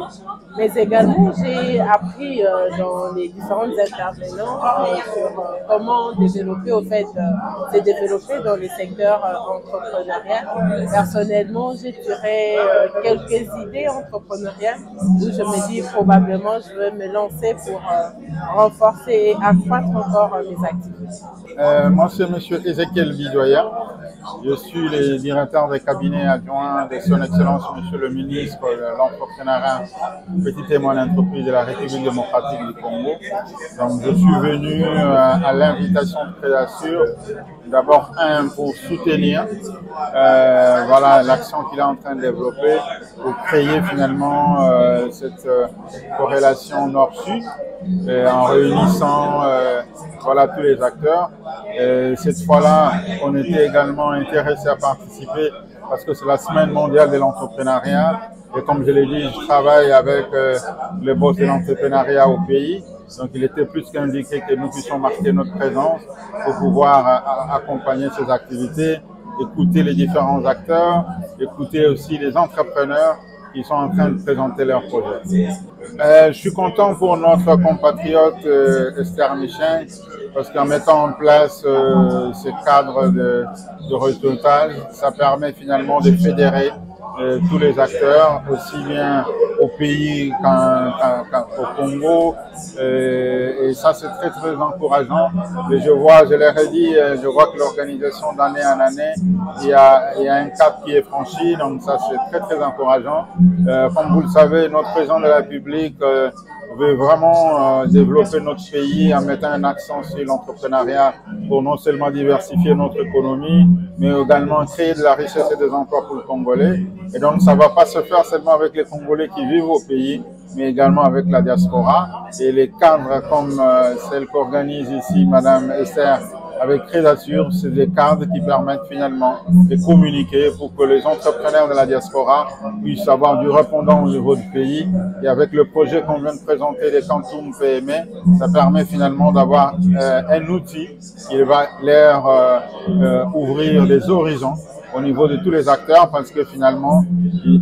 Mais également, j'ai appris dans les différents intervenants sur comment développer, se développer dans le secteur entrepreneurial. Personnellement, j'ai tiré quelques idées entrepreneuriales où je me dis probablement je vais me lancer pour renforcer et accroître encore mes activités. Moi, c'est M. Ezekiel Bidoya. Je suis le directeur des cabinets adjoints de Son Excellence Monsieur le ministre de l'entrepreneuriat, petite et moyenne entreprise de la République démocratique du Congo. Donc je suis venu à l'invitation de Crédasur, d'abord pour soutenir voilà l'action qu'il est en train de développer pour créer finalement cette corrélation nord-sud en réunissant voilà tous les acteurs. Cette fois-là, on était également intéressé à participer parce que c'est la semaine mondiale de l'entrepreneuriat. Et comme je l'ai dit, je travaille avec les boss de l'entrepreneuriat au pays. Donc il était plus qu'indiqué que nous puissions marquer notre présence pour pouvoir accompagner ces activités, écouter les différents acteurs, écouter aussi les entrepreneurs qui sont en train de présenter leurs projets. Je suis content pour notre compatriote Esther Michel, parce qu'en mettant en place ce cadre de réseautage, ça permet finalement de fédérer tous les acteurs, aussi bien au pays qu'au Congo, et ça c'est très très encourageant. Et je leur ai dit, je vois que l'organisation d'année en année, il y a un cap qui est franchi, donc ça c'est très très encourageant. Comme vous le savez, notre président de la République veut vraiment développer notre pays en mettant un accent sur l'entrepreneuriat pour non seulement diversifier notre économie, mais également créer de la richesse et des emplois pour le Congolais. Et donc, ça ne va pas se faire seulement avec les Congolais qui vivent au pays, mais également avec la diaspora. Et les cadres comme celle qu'organise ici Madame Esther avec Crédasur, c'est des cadres qui permettent finalement de communiquer pour que les entrepreneurs de la diaspora puissent avoir du répondant au niveau du pays. Et avec le projet qu'on vient de présenter des Quantum PME, ça permet finalement d'avoir un outil qui va leur ouvrir les horizons au niveau de tous les acteurs, parce que finalement,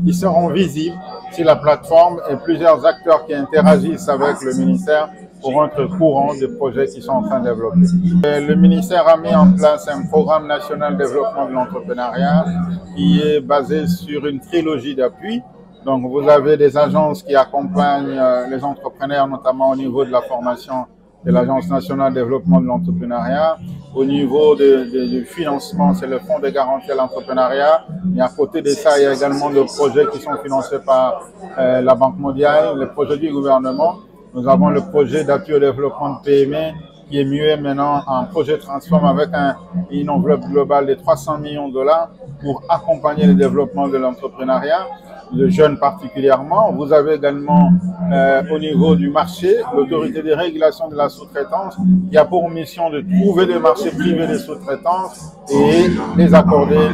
ils seront visibles sur la plateforme et plusieurs acteurs qui interagissent avec le ministère pour être courant des projets qui sont en train de développer. Le ministère a mis en place un programme national de développement de l'entrepreneuriat qui est basé sur une trilogie d'appui. Donc vous avez des agences qui accompagnent les entrepreneurs, notamment au niveau de la formation de l'Agence nationale de développement de l'entrepreneuriat. Au niveau du financement, c'est le Fonds de garantie à l'entrepreneuriat. Et à côté de ça, il y a également des projets qui sont financés par la Banque mondiale, les projets du gouvernement. Nous avons le projet d'appui au développement de PME qui est mué maintenant en projet Transform avec une enveloppe globale de 300 millions de dollars pour accompagner le développement de l'entrepreneuriat, de jeunes particulièrement. Vous avez également au niveau du marché l'autorité de régulation de la sous-traitance qui a pour mission de trouver des marchés privés de sous-traitance et les accorder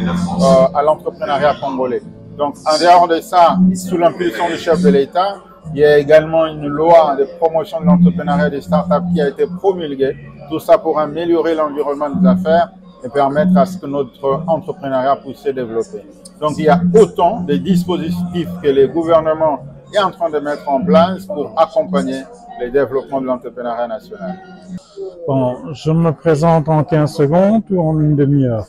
à l'entrepreneuriat congolais. Donc en dehors de ça, sous l'impulsion du chef de l'État, il y a également une loi de promotion de l'entrepreneuriat des startups qui a été promulguée. Tout ça pour améliorer l'environnement des affaires et permettre à ce que notre entrepreneuriat puisse se développer. Donc il y a autant de dispositifs que le gouvernement est en train de mettre en place pour accompagner le développement de l'entrepreneuriat national. Bon, je me présente en 15 secondes ou en une demi-heure?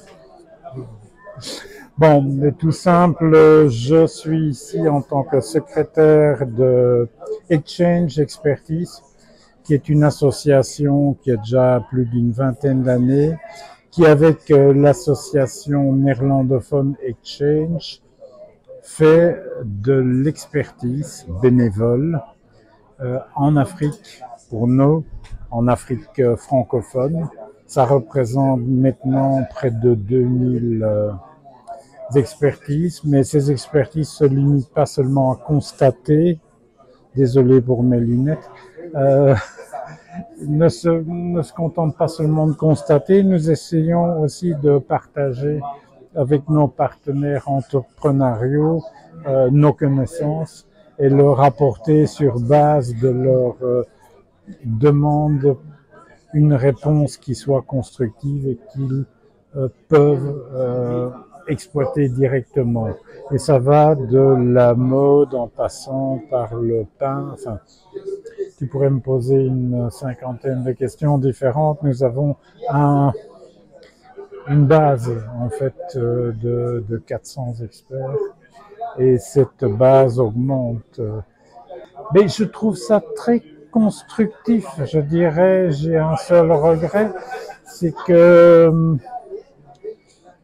Bon, mais tout simple, je suis ici en tant que secrétaire de Exchange Expertise, qui est une association qui a déjà plus d'une vingtaine d'années, qui avec l'association néerlandophone Exchange fait de l'expertise bénévole en Afrique, pour nous, en Afrique francophone. Ça représente maintenant près de 2000 expertises, mais ces expertises se limitent pas seulement à constater, désolé pour mes lunettes, ne se contentent pas seulement de constater, nous essayons aussi de partager avec nos partenaires entrepreneuriaux nos connaissances et leur apporter sur base de leurs demandes une réponse qui soit constructive et qu'ils peuvent exploiter directement. Et ça va de la mode en passant par le pain. Enfin, tu pourrais me poser une cinquantaine de questions différentes. Nous avons une base en fait de 400 experts et cette base augmente. Mais je trouve ça très constructif, je dirais. J'ai un seul regret, c'est que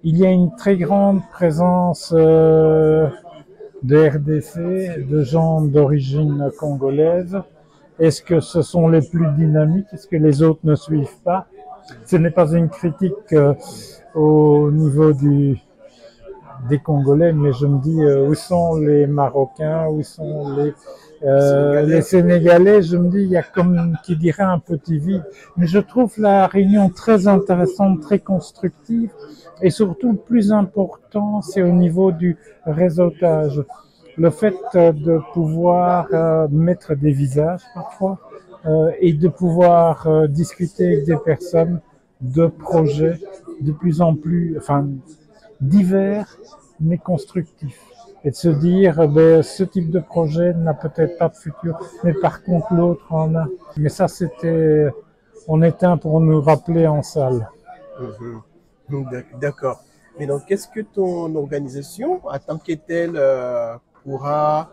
Il y a une très grande présence de RDC, de gens d'origine congolaise. Est-ce que ce sont les plus dynamiques? Est-ce que les autres ne suivent pas? Ce n'est pas une critique au niveau des Congolais, mais je me dis où sont les Marocains, où sont les Sénégalais? Je me dis il y a comme qui dirait un petit vide. Mais je trouve la réunion très intéressante, très constructive, et surtout le plus important, c'est au niveau du réseautage. Le fait de pouvoir mettre des visages parfois et de pouvoir discuter avec des personnes de projets de plus en plus, divers mais constructifs. Et de se dire, ce type de projet n'a peut-être pas de futur, mais par contre l'autre en a. Mais ça, on était pour nous rappeler en salle. D'accord. Mais donc, qu'est-ce que ton organisation, en tant que telle, pourra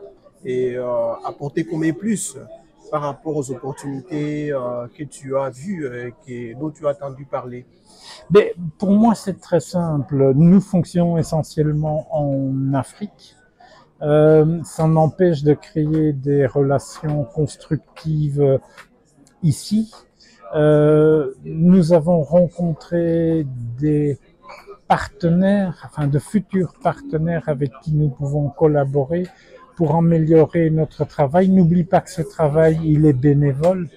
apporter comme plus par rapport aux opportunités que tu as vues et dont tu as entendu parler? Mais pour moi, c'est très simple. Nous fonctionnons essentiellement en Afrique. Ça m'empêche de créer des relations constructives ici. Nous avons rencontré des partenaires, de futurs partenaires avec qui nous pouvons collaborer pour améliorer notre travail. N'oublie pas que ce travail, il est bénévole.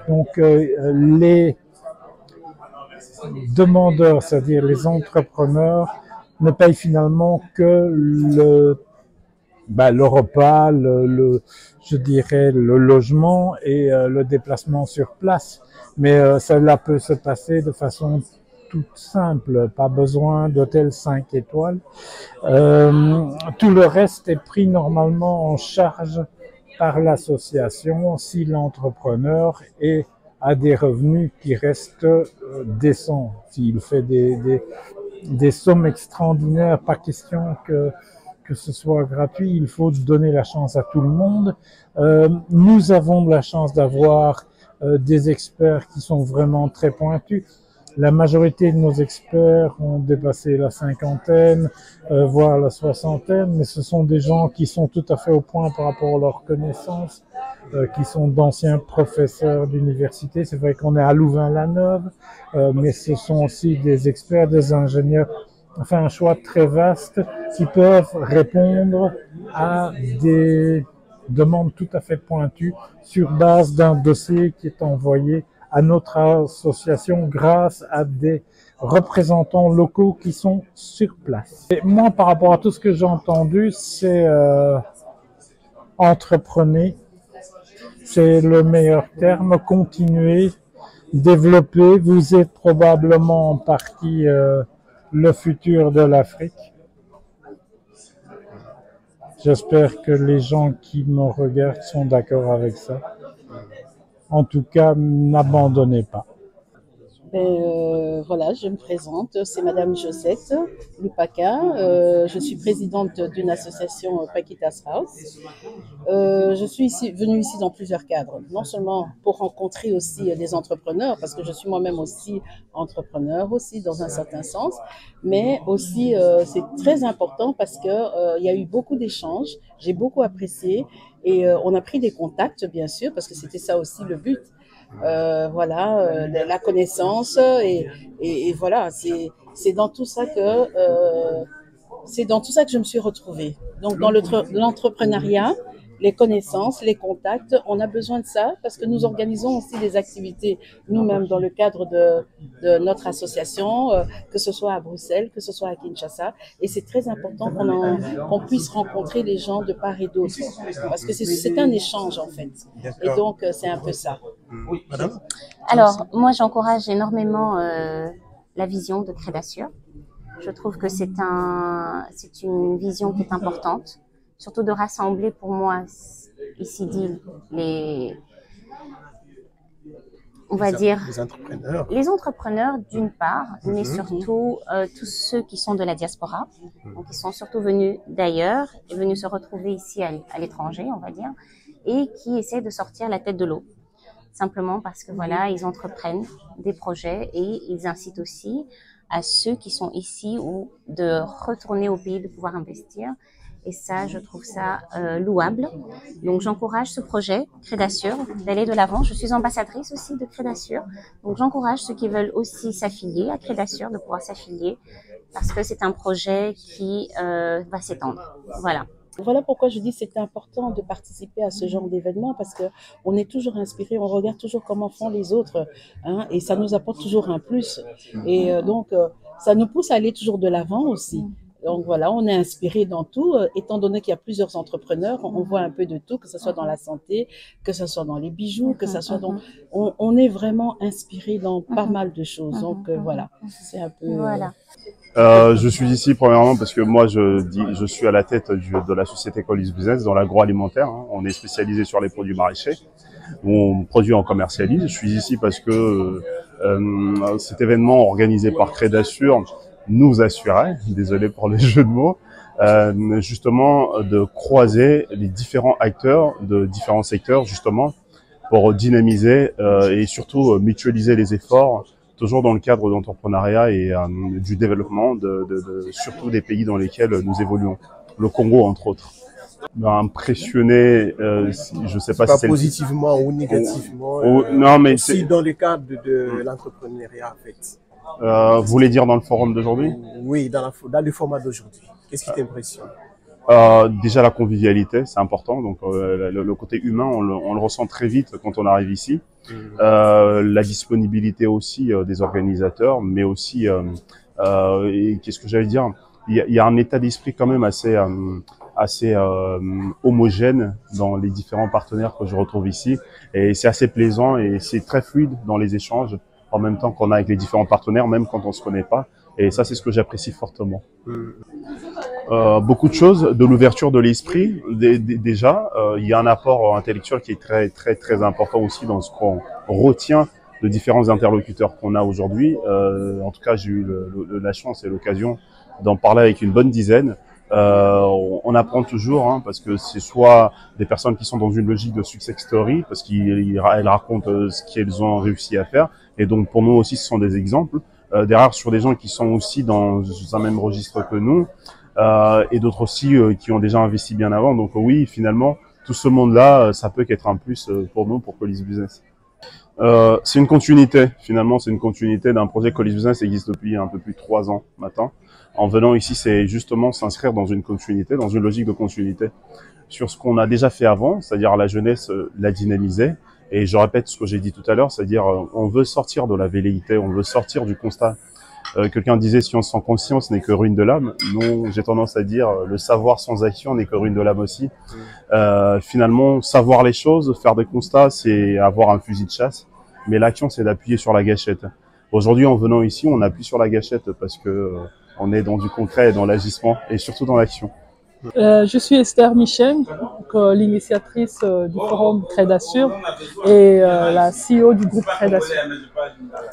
Donc, les demandeurs, c'est-à-dire les entrepreneurs, ne payent finalement que le repas, je dirais le logement et le déplacement sur place. Mais cela peut se passer de façon toute simple, pas besoin d'hôtel 5 étoiles. Tout le reste est pris normalement en charge par l'association si l'entrepreneur a des revenus qui restent décents. S'il fait des sommes extraordinaires, pas question que ce soit gratuit, il faut donner la chance à tout le monde. Nous avons de la chance d'avoir des experts qui sont vraiment très pointus. La majorité de nos experts ont dépassé la cinquantaine, voire la soixantaine, mais ce sont des gens qui sont tout à fait au point par rapport à leurs connaissances, qui sont d'anciens professeurs d'université. C'est vrai qu'on est à Louvain-la-Neuve, mais ce sont aussi des experts, des ingénieurs, un choix très vaste qui peuvent répondre à des demandes tout à fait pointues sur base d'un dossier qui est envoyé à notre association grâce à des représentants locaux qui sont sur place. Et moi, par rapport à tout ce que j'ai entendu, c'est entreprenez, c'est le meilleur terme, continuez, développez, vous êtes probablement en partie le futur de l'Afrique. J'espère que les gens qui me regardent sont d'accord avec ça. En tout cas, n'abandonnez pas. Voilà, je me présente, c'est Madame Josette Lupaka. Je suis présidente d'une association Paquitas House. Je suis venue ici dans plusieurs cadres, non seulement pour rencontrer aussi des entrepreneurs, parce que je suis moi-même aussi entrepreneur aussi dans un certain sens, mais aussi c'est très important parce que il y a eu beaucoup d'échanges, j'ai beaucoup apprécié et on a pris des contacts bien sûr parce que c'était ça aussi le but. La connaissance et voilà, c'est dans tout ça que je me suis retrouvée. Donc dans l'entrepreneuriat, les connaissances, les contacts, on a besoin de ça parce que nous organisons aussi des activités nous-mêmes dans le cadre de notre association, que ce soit à Bruxelles, que ce soit à Kinshasa, et c'est très important qu'on puisse rencontrer les gens de part et d'autre parce que c'est un échange en fait. Et donc c'est un peu ça. Oui, madame. Alors, moi j'encourage énormément la vision de Crédassure. Je trouve que c'est une vision qui est importante. Surtout de rassembler pour moi, ici dit, les entrepreneurs d'une part, mais surtout tous ceux qui sont de la diaspora, donc qui sont surtout venus d'ailleurs et venus se retrouver ici à l'étranger, on va dire, et qui essaient de sortir la tête de l'eau. Simplement parce que voilà, ils entreprennent des projets et ils incitent aussi à ceux qui sont ici ou de retourner au pays, de pouvoir investir. Et ça, je trouve ça louable. Donc, j'encourage ce projet, Crédassure, d'aller de l'avant. Je suis ambassadrice aussi de Crédassure. Donc, j'encourage ceux qui veulent aussi s'affilier à Crédassure, de pouvoir s'affilier, parce que c'est un projet qui va s'étendre. Voilà. Voilà pourquoi je dis que c'est important de participer à ce genre d'événement, parce que on est toujours inspiré, on regarde toujours comment font les autres, hein, et ça nous apporte toujours un plus. Et donc, ça nous pousse à aller toujours de l'avant aussi. Donc voilà, on est inspiré dans tout, étant donné qu'il y a plusieurs entrepreneurs, on voit un peu de tout, que ce soit dans la santé, que ce soit dans les bijoux, que ce soit dans... On est vraiment inspiré dans pas mal de choses. Donc voilà, c'est un peu... Voilà. Je suis ici premièrement parce que moi je suis à la tête de la société Colis Business dans l'agroalimentaire. Hein. On est spécialisé sur les produits maraîchers. On produit, on commercialise. Je suis ici parce que cet événement organisé par Crédassure nous assurait, désolé pour les jeux de mots, justement de croiser les différents acteurs de différents secteurs justement pour dynamiser et surtout mutualiser les efforts, toujours dans le cadre d'entrepreneuriat et du développement surtout des pays dans lesquels nous évoluons, le Congo entre autres. Impressionné, je sais pas si c'est positivement ou négativement, non mais aussi dans le cadre de l'entrepreneuriat en fait. Vous voulez dire dans le forum d'aujourd'hui? Oui, dans le format d'aujourd'hui. Qu'est-ce qui t'impressionne? Déjà la convivialité, c'est important. Donc le côté humain, on le ressent très vite quand on arrive ici. La disponibilité aussi des organisateurs, mais aussi et qu'est-ce que j'allais dire? Il y a un état d'esprit quand même assez homogène dans les différents partenaires que je retrouve ici, et c'est assez plaisant et c'est très fluide dans les échanges en même temps qu'on a avec les différents partenaires, même quand on se connaît pas. Et ça, c'est ce que j'apprécie fortement. Beaucoup de choses, de l'ouverture de l'esprit. Déjà, il y a un apport intellectuel qui est très, très, très important aussi dans ce qu'on retient de différents interlocuteurs qu'on a aujourd'hui. En tout cas, j'ai eu la chance et l'occasion d'en parler avec une bonne dizaine. On apprend toujours, hein, parce que c'est soit des personnes qui sont dans une logique de success story, parce qu'elles racontent ce qu'elles ont réussi à faire, et donc pour nous aussi ce sont des exemples. Derrière, sur des gens qui sont aussi dans un même registre que nous, et d'autres aussi qui ont déjà investi bien avant. Donc oui, finalement, tout ce monde-là, ça peut qu'être un plus pour nous, pour Colis Business. C'est une continuité, finalement, c'est une continuité d'un projet. Colis Business existe depuis un peu plus de 3 ans maintenant. En venant ici, c'est justement s'inscrire dans une continuité, dans une logique de continuité sur ce qu'on a déjà fait avant, c'est-à-dire la jeunesse, la dynamiser. Et je répète ce que j'ai dit tout à l'heure, c'est-à-dire on veut sortir de la velléité, on veut sortir du constat. Quelqu'un disait science sans conscience n'est que ruine de l'âme. Non, j'ai tendance à dire le savoir sans action n'est que ruine de l'âme aussi. Finalement, savoir les choses, faire des constats, c'est avoir un fusil de chasse. Mais l'action, c'est d'appuyer sur la gâchette. Aujourd'hui, en venant ici, on appuie sur la gâchette parce que on est dans du concret, dans l'agissement et surtout dans l'action. Je suis Esther Michel, l'initiatrice du forum Crédassure et la CEO du groupe Crédassure.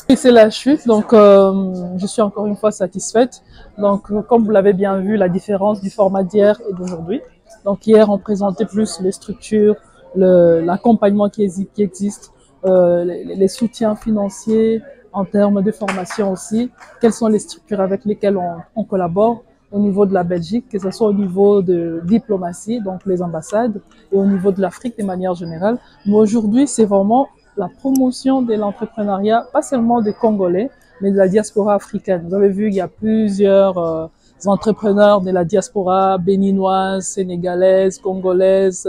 Et c'est la chute, donc je suis encore une fois satisfaite. Donc comme vous l'avez bien vu, la différence du format d'hier et d'aujourd'hui. Donc hier, on présentait plus les structures, l'accompagnement qui existe, les soutiens financiers en termes de formation aussi. Quelles sont les structures avec lesquelles on collabore au niveau de la Belgique, que ce soit au niveau de diplomatie, donc les ambassades, et au niveau de l'Afrique de manière générale. Mais aujourd'hui, c'est vraiment la promotion de l'entrepreneuriat, pas seulement des Congolais, mais de la diaspora africaine. Vous avez vu, il y a plusieurs entrepreneurs de la diaspora béninoise, sénégalaise, congolaise.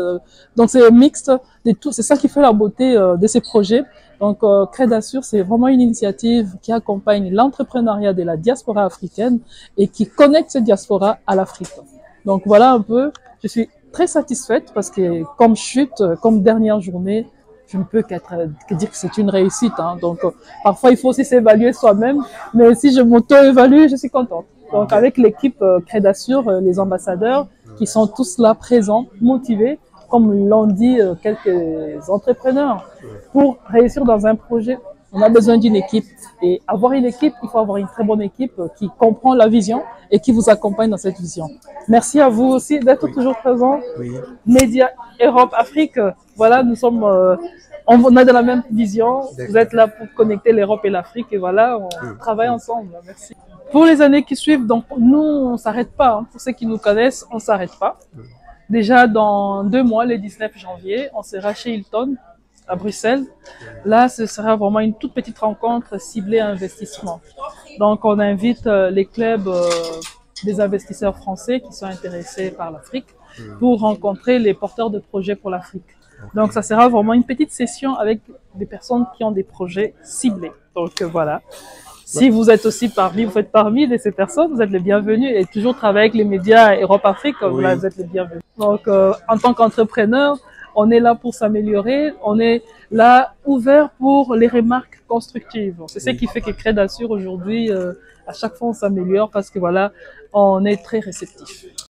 Donc c'est mixte de tout. C'est ça qui fait la beauté de ces projets. Donc Crédassure, c'est vraiment une initiative qui accompagne l'entrepreneuriat de la diaspora africaine et qui connecte cette diaspora à l'Afrique. Donc voilà un peu, je suis très satisfaite parce que comme chute, comme dernière journée, je ne peux que dire que c'est une réussite. Hein. Donc parfois il faut aussi s'évaluer soi-même, mais si je m'auto-évalue, je suis contente. Donc avec l'équipe Crédassure, les ambassadeurs qui sont tous là présents, motivés, comme l'ont dit quelques entrepreneurs, pour réussir dans un projet, on a besoin d'une équipe. Et avoir une équipe, il faut avoir une très bonne équipe qui comprend la vision et qui vous accompagne dans cette vision. Merci à vous aussi d'être toujours présents. Média Europe Afrique, voilà, nous sommes, on a de la même vision. Vous êtes là pour connecter l'Europe et l'Afrique et voilà, on travaille ensemble. Merci. Pour les années qui suivent, donc nous, on ne s'arrête pas. Hein. Pour ceux qui nous connaissent, on ne s'arrête pas. Déjà, dans 2 mois, le 19 janvier, on sera chez Hilton, à Bruxelles. Là, ce sera vraiment une toute petite rencontre ciblée à investissement. Donc, on invite les clubs des investisseurs français qui sont intéressés par l'Afrique pour rencontrer les porteurs de projets pour l'Afrique. Donc, ça sera vraiment une petite session avec des personnes qui ont des projets ciblés. Donc, voilà. Si vous êtes aussi vous faites parmi de ces personnes, vous êtes les bienvenus. Et toujours travailler avec les médias Europe-Afrique, vous êtes les bienvenus. Donc, en tant qu'entrepreneur, on est là pour s'améliorer. On est là ouvert pour les remarques constructives. C'est ce qui fait que Crédassure aujourd'hui, à chaque fois, on s'améliore parce que voilà, on est très réceptif.